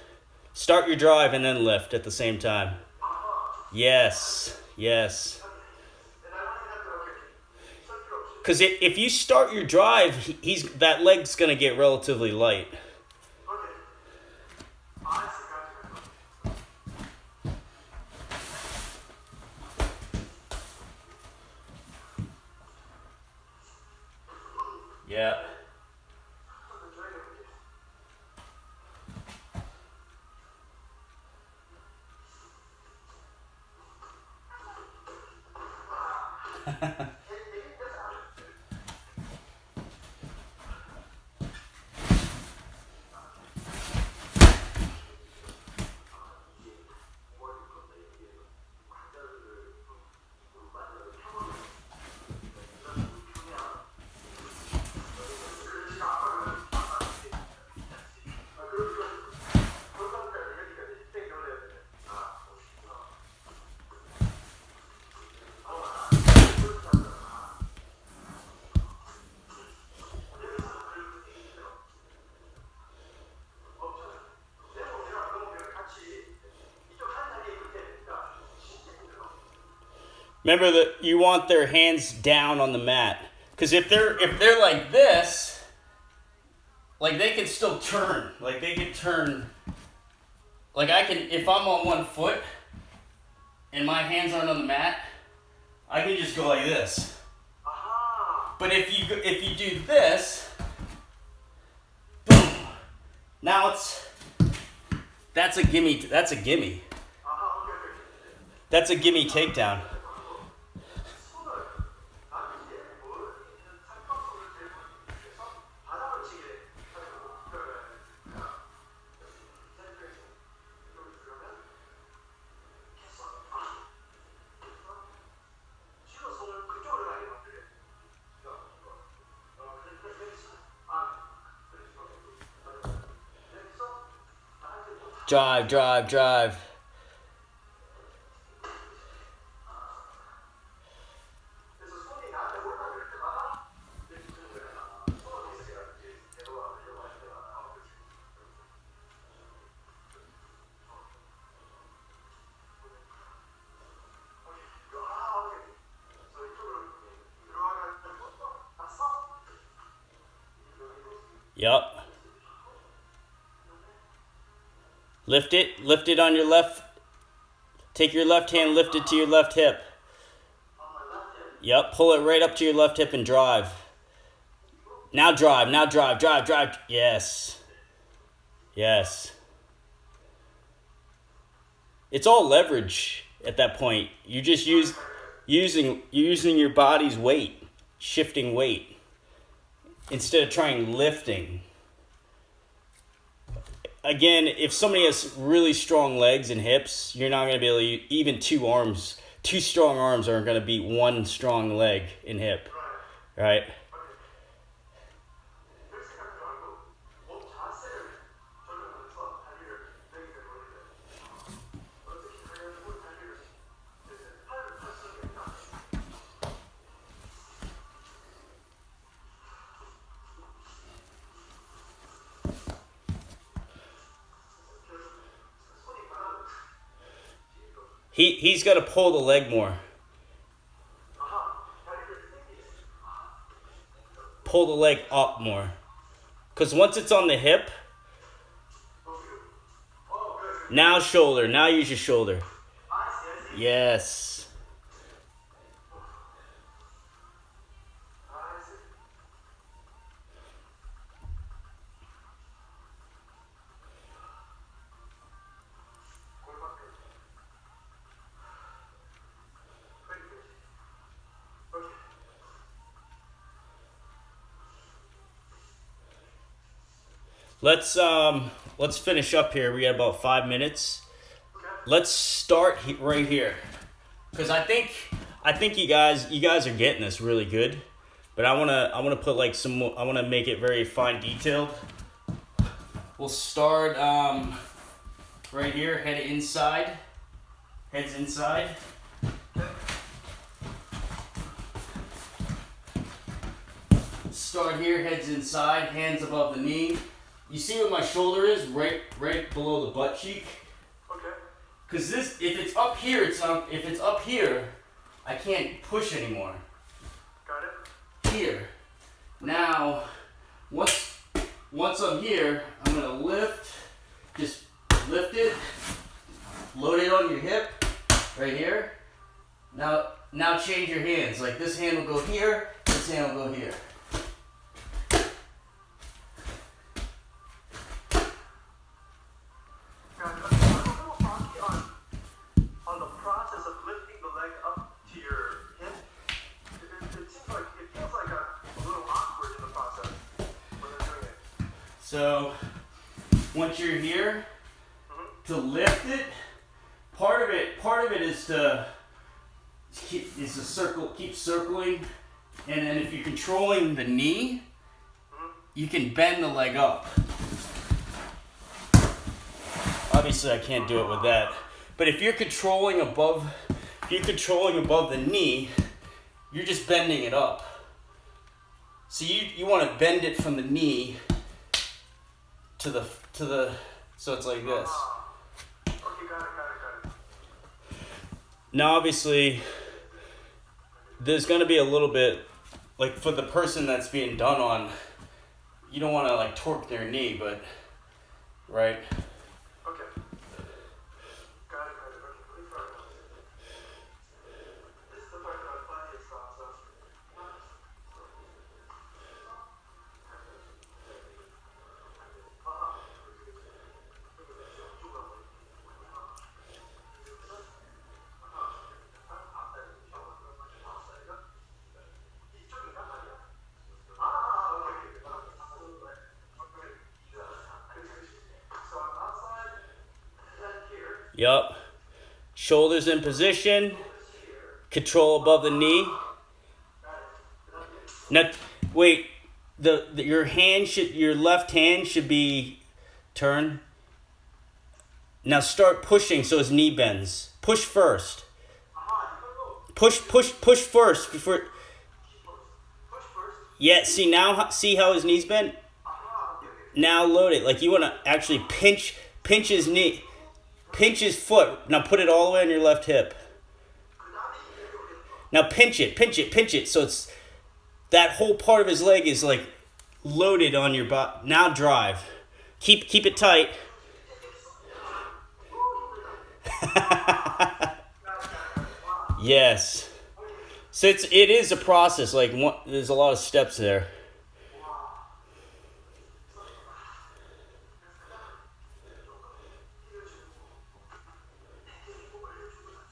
Start your drive and then lift at the same time. Yes. Because if you start your drive, that leg's going to get relatively light. Yeah. Remember that you want their hands down on the mat. Because if they're like this, like they can still turn. Like they can turn. Like I can, if I'm on one foot and my hands aren't on the mat, I can just go like this. But if you do this, boom. Now that's a gimme. That's a gimme. That's a gimme takedown. Drive, drive, drive. Yup. Lift it on your left. Take your left hand, lift it to your left hip. Yep, pull it right up to your left hip and drive. Now drive, drive. Yes. Yes. It's all leverage at that point. You just using your body's weight, shifting weight, instead of trying lifting. Again, if somebody has really strong legs and hips, you're not going to be able to, even two strong arms aren't going to beat one strong leg and hip, right? He's got to pull the leg more. Pull the leg up more. Because once it's on the hip, now shoulder. Now use your shoulder. Yes. Let's finish up here. We got about 5 minutes. Let's start right here, because I think you guys are getting this really good, but I wanna put like some more, I wanna make it very fine detailed. We'll start right here. Heads inside. Start here, heads inside, hands above the knee. You see where my shoulder is? Right below the butt cheek. Okay. Because if it's up here, it's not. If it's up here, I can't push anymore. Got it. Here. Now, once I'm here, I'm gonna lift. Just lift it. Load it on your hip, right here. Now change your hands. Like this hand will go here. This hand will go here. So once you're here, to lift it, part of it is to keep circling, and then if you're controlling the knee, you can bend the leg up. Obviously, I can't do it with that, but if you're controlling above the knee, you're just bending it up. So you want to bend it from the knee to the so it's like this. Okay, got it. Now obviously there's gonna be a little bit, like for the person that's being done on, you don't want to like torque their knee, but right. Okay. Got it. Okay, let me try it. This is the part that I find is so I'm outside and here. Yup. Shoulders in position. Control above the knee. Now, wait. Your hand should, your left hand should be turned. Now start pushing so his knee bends. Push first. Push first before. Yeah. See how his knees bent. Now load it. Like you want to actually pinch his knee, pinch his foot. Now put it all the way on your left hip. Now pinch it. So it's that whole part of his leg is like loaded on your body. Now drive. Keep it tight. Yes. So it is a process. Like there's a lot of steps there.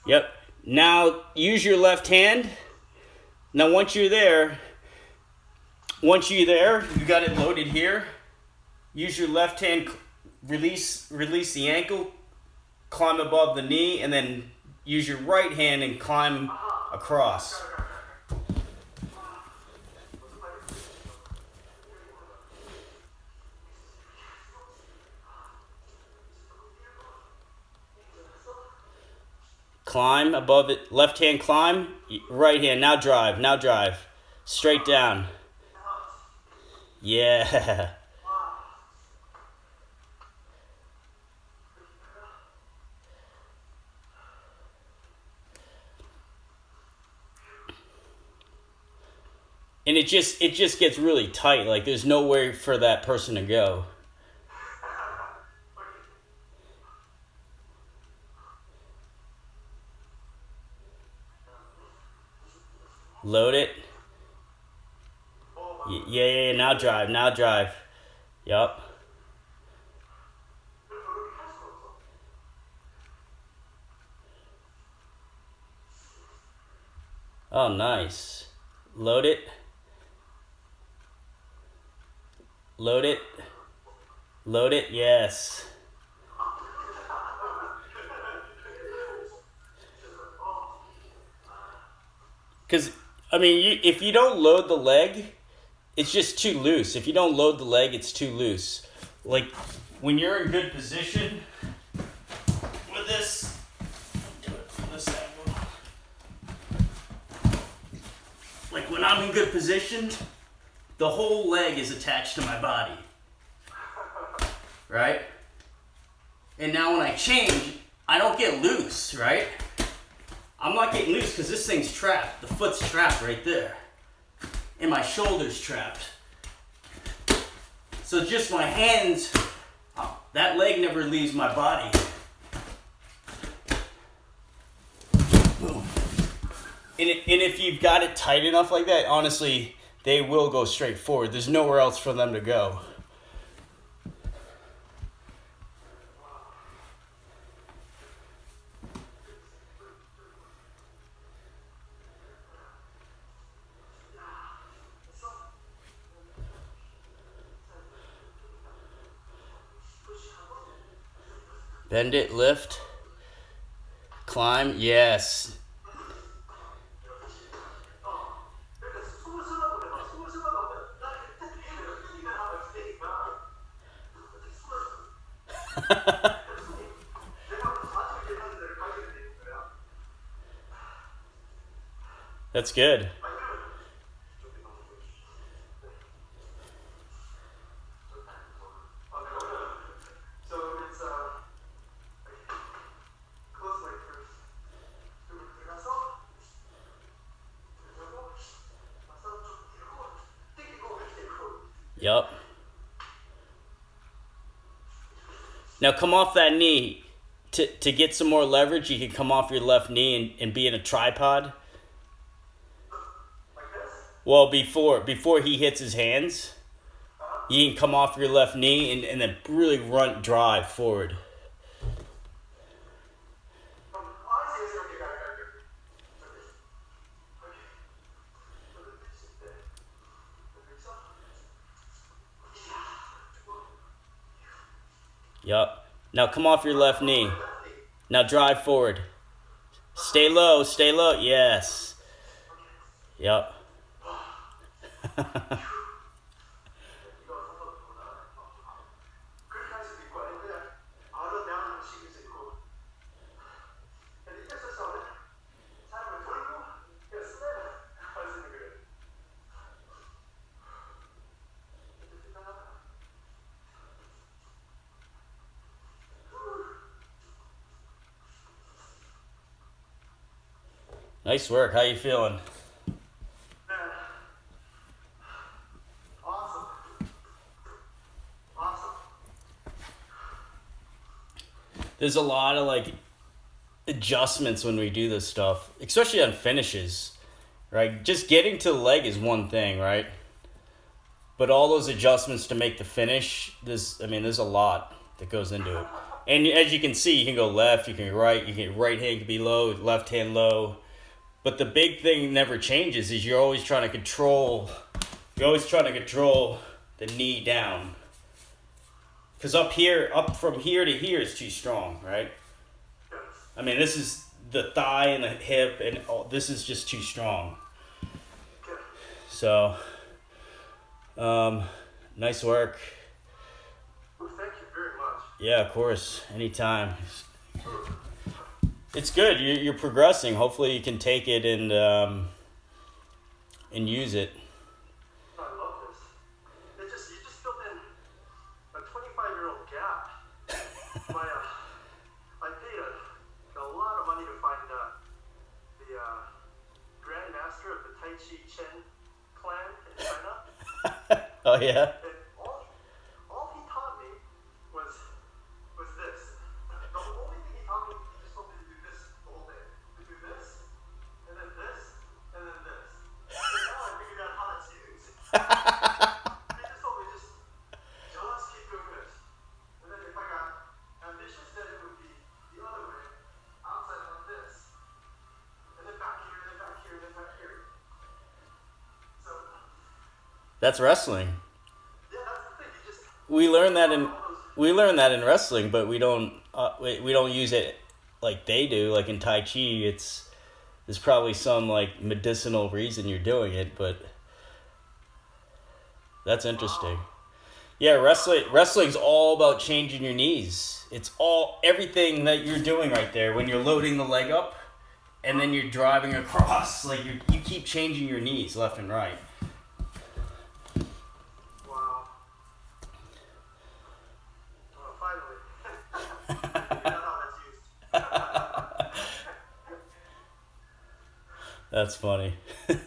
Yep. Now use your left hand. Now once you're there, you got it loaded here. Use your left hand, release the ankle, climb above the knee, and then use your right hand and climb across. Climb above it. Left hand climb. Right hand. Now drive. Straight down. Yeah. And it just gets really tight. Like there's nowhere for that person to go. Load it. Yeah. Now drive. Yup. Oh, nice. Load it. Yes. Because, I mean, if you don't load the leg, it's just too loose. If you don't load the leg, it's too loose. Like, when you're in good position with this, do it from this angle. Like, when I'm in good position, the whole leg is attached to my body. Right? And now when I change, I don't get loose, right? I'm not getting loose because this thing's trapped. The foot's trapped right there. And my shoulder's trapped. So just my hands, that leg never leaves my body. Boom. And if you've got it tight enough like that, honestly, they will go straight forward. There's nowhere else for them to go. Bend it, lift, climb, yes. That's good. Yup. Now come off that knee. To get some more leverage, you can come off your left knee and be in a tripod. Like this? Well, before he hits his hands, you can come off your left knee and then really drive forward. I see, okay, got it. Okay. Yup. Now come off your left knee. Now drive forward. Stay low, stay low. Yes. Yup. Nice work. How you feeling? Awesome. Awesome. There's a lot of like adjustments when we do this stuff, especially on finishes, right? Just getting to the leg is one thing, right? But all those adjustments to make the finish, there's a lot that goes into it. And as you can see, you can go left, you can go right, right hand can be low, left hand low. But the big thing never changes is you're always trying to control the knee down. Because up from here to here is too strong, right? I mean, this is the thigh and the hip, and this is just too strong. So, nice work. Well, thank you very much. Yeah, of course, anytime. It's good. You're progressing. Hopefully, you can take it and use it. I love this. You just filled in a 25-year-old gap. I paid a lot of money to find the Grand Master of the Tai Chi Chen clan in China. Oh yeah. And all he taught me was this. The only thing he taught me, he just told me to do this the whole day. To do this, and then this, and then this. And now I figured out how that's used. He just told me just keep doing this. And then if I got ambitious, then it would be the other way, outside of this. And then back here, and then back here, and then back here. So, That's wrestling. yeah, that's the thing. You just We learn that in wrestling, but we don't use it like they do. Like in Tai Chi, there's probably some like medicinal reason you're doing it, but that's interesting. Yeah, wrestling's all about changing your knees. It's everything that you're doing right there when you're loading the leg up, and then you're driving across. Like you keep changing your knees left and right. wow. Well, finally. You know how that's used. That's funny. Oh, it is.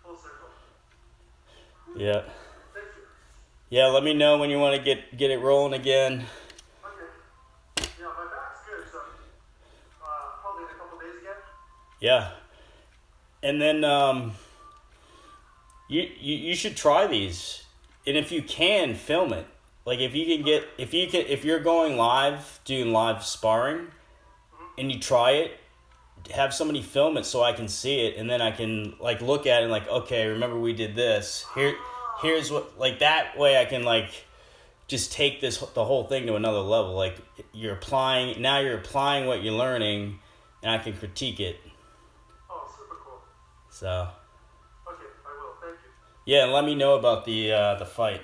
Full circle. Yeah. Thank you. Yeah, let me know when you want to get it rolling again. Okay. Yeah, my back's good, so probably in a couple days again. Yeah. And then you should try these. And if you can, film it. Like if you're going live, doing live sparring, and you try it, have somebody film it so I can see it, and then I can like look at it and like, okay, remember we did this. Here's what, like that way I can like just take the whole thing to another level. Like you're applying what you're learning, and I can critique it. Oh, super cool. So Okay, I will. Thank you. yeah, and let me know about the fight.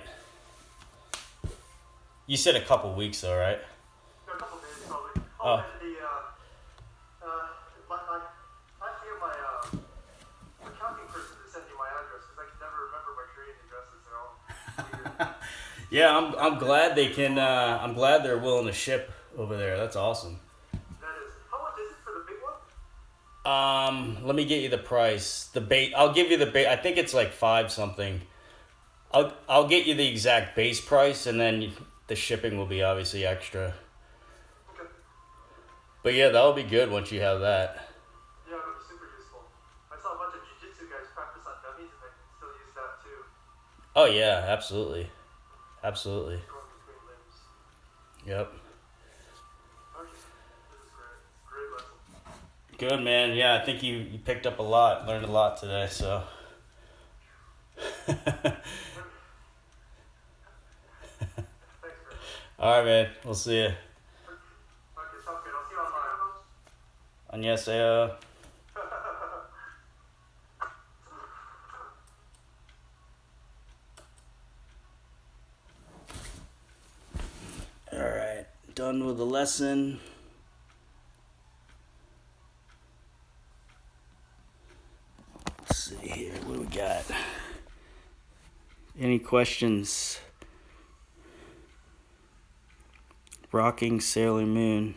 You said a couple weeks though, right? In a couple days, probably. Oh. And I hear my accounting person to send you my address because I can never remember my Korean addresses. They're all weird. Yeah, I'm glad they can. I'm glad they're willing to ship over there. That's awesome. That is. How much is it for the big one? Let me get you the price. I'll give you the bait. I think it's like 5 something, I'll get you the exact base price, and then the shipping will be obviously extra. Okay. But yeah, that'll be good once you have that. Yeah, it'll be super useful. I saw a bunch of jiu-jitsu guys practice on dummies, and they can still use that too. Oh yeah, absolutely, absolutely. Going between limbs. Yep. Okay. This is great. Great lesson. Good, man. Yeah, I think you picked up a lot, learned a lot today. So. Thanks, Chris. All right, man. We'll see you. Okay, sounds good. I'll see you online. 안녕하세요. All right, done with the lesson. Let's see here. What do we got? Any questions? Rocking Sailor Moon.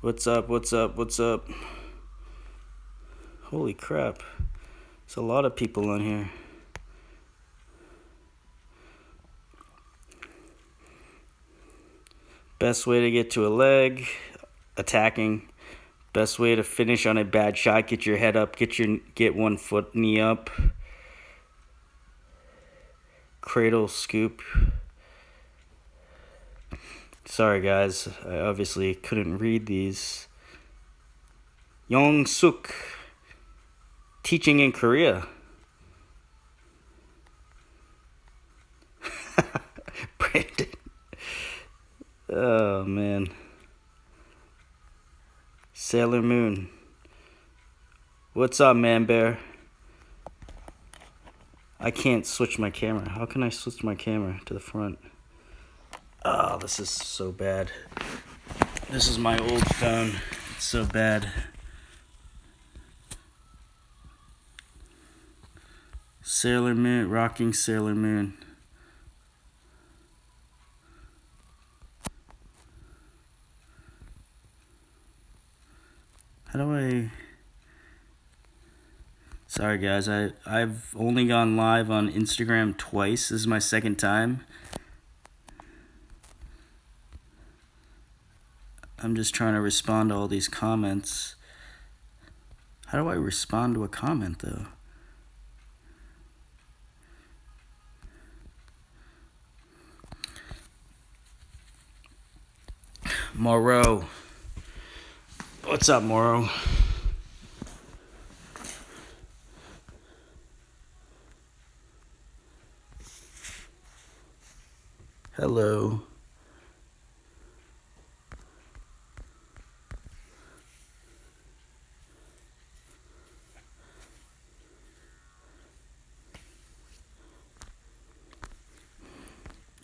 What's up? What's up? What's up? Holy crap. There's a lot of people on here. Best way to get to a leg, attacking. Best way to finish on a bad shot, get your head up, get 1 foot knee up. Cradle scoop. Sorry guys, I obviously couldn't read these. Yong Suk, teaching in Korea. Brandon. Oh man. Sailor Moon. What's up, Man Bear? I can't switch my camera. How can I switch my camera to the front? Oh, this is so bad. This is my old phone. It's so bad. Sailor Moon, rocking Sailor Moon. How do I... Sorry guys, I've only gone live on Instagram twice. This is my second time. I'm just trying to respond to all these comments. How do I respond to a comment though? Morrow. What's up, Morrow? Hello.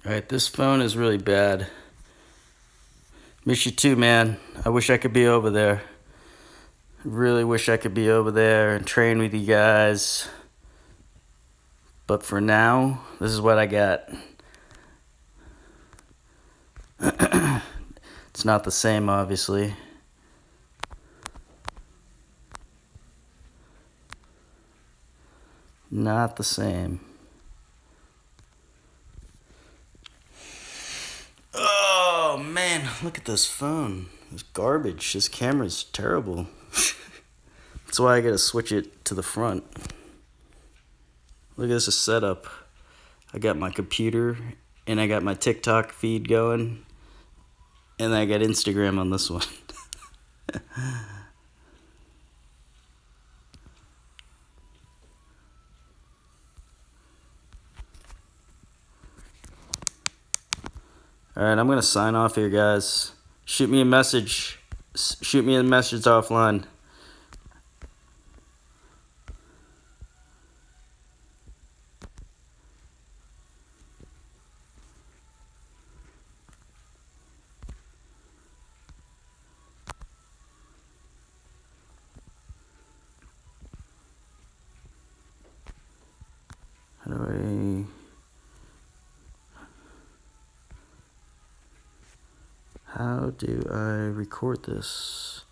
Alright, this phone is really bad. Miss you too, man. I wish I could be over there. Really wish I could be over there and train with you guys. But for now, this is what I got. It's not the same, obviously. Not the same. Oh man, look at this phone. It's garbage. This camera's terrible. That's why I gotta switch it to the front. Look at this setup. I got my computer and I got my TikTok feed going. And I got Instagram on this one. Alright, I'm going to sign off here, guys. Shoot me a message. Shoot me a message offline. How do I record this?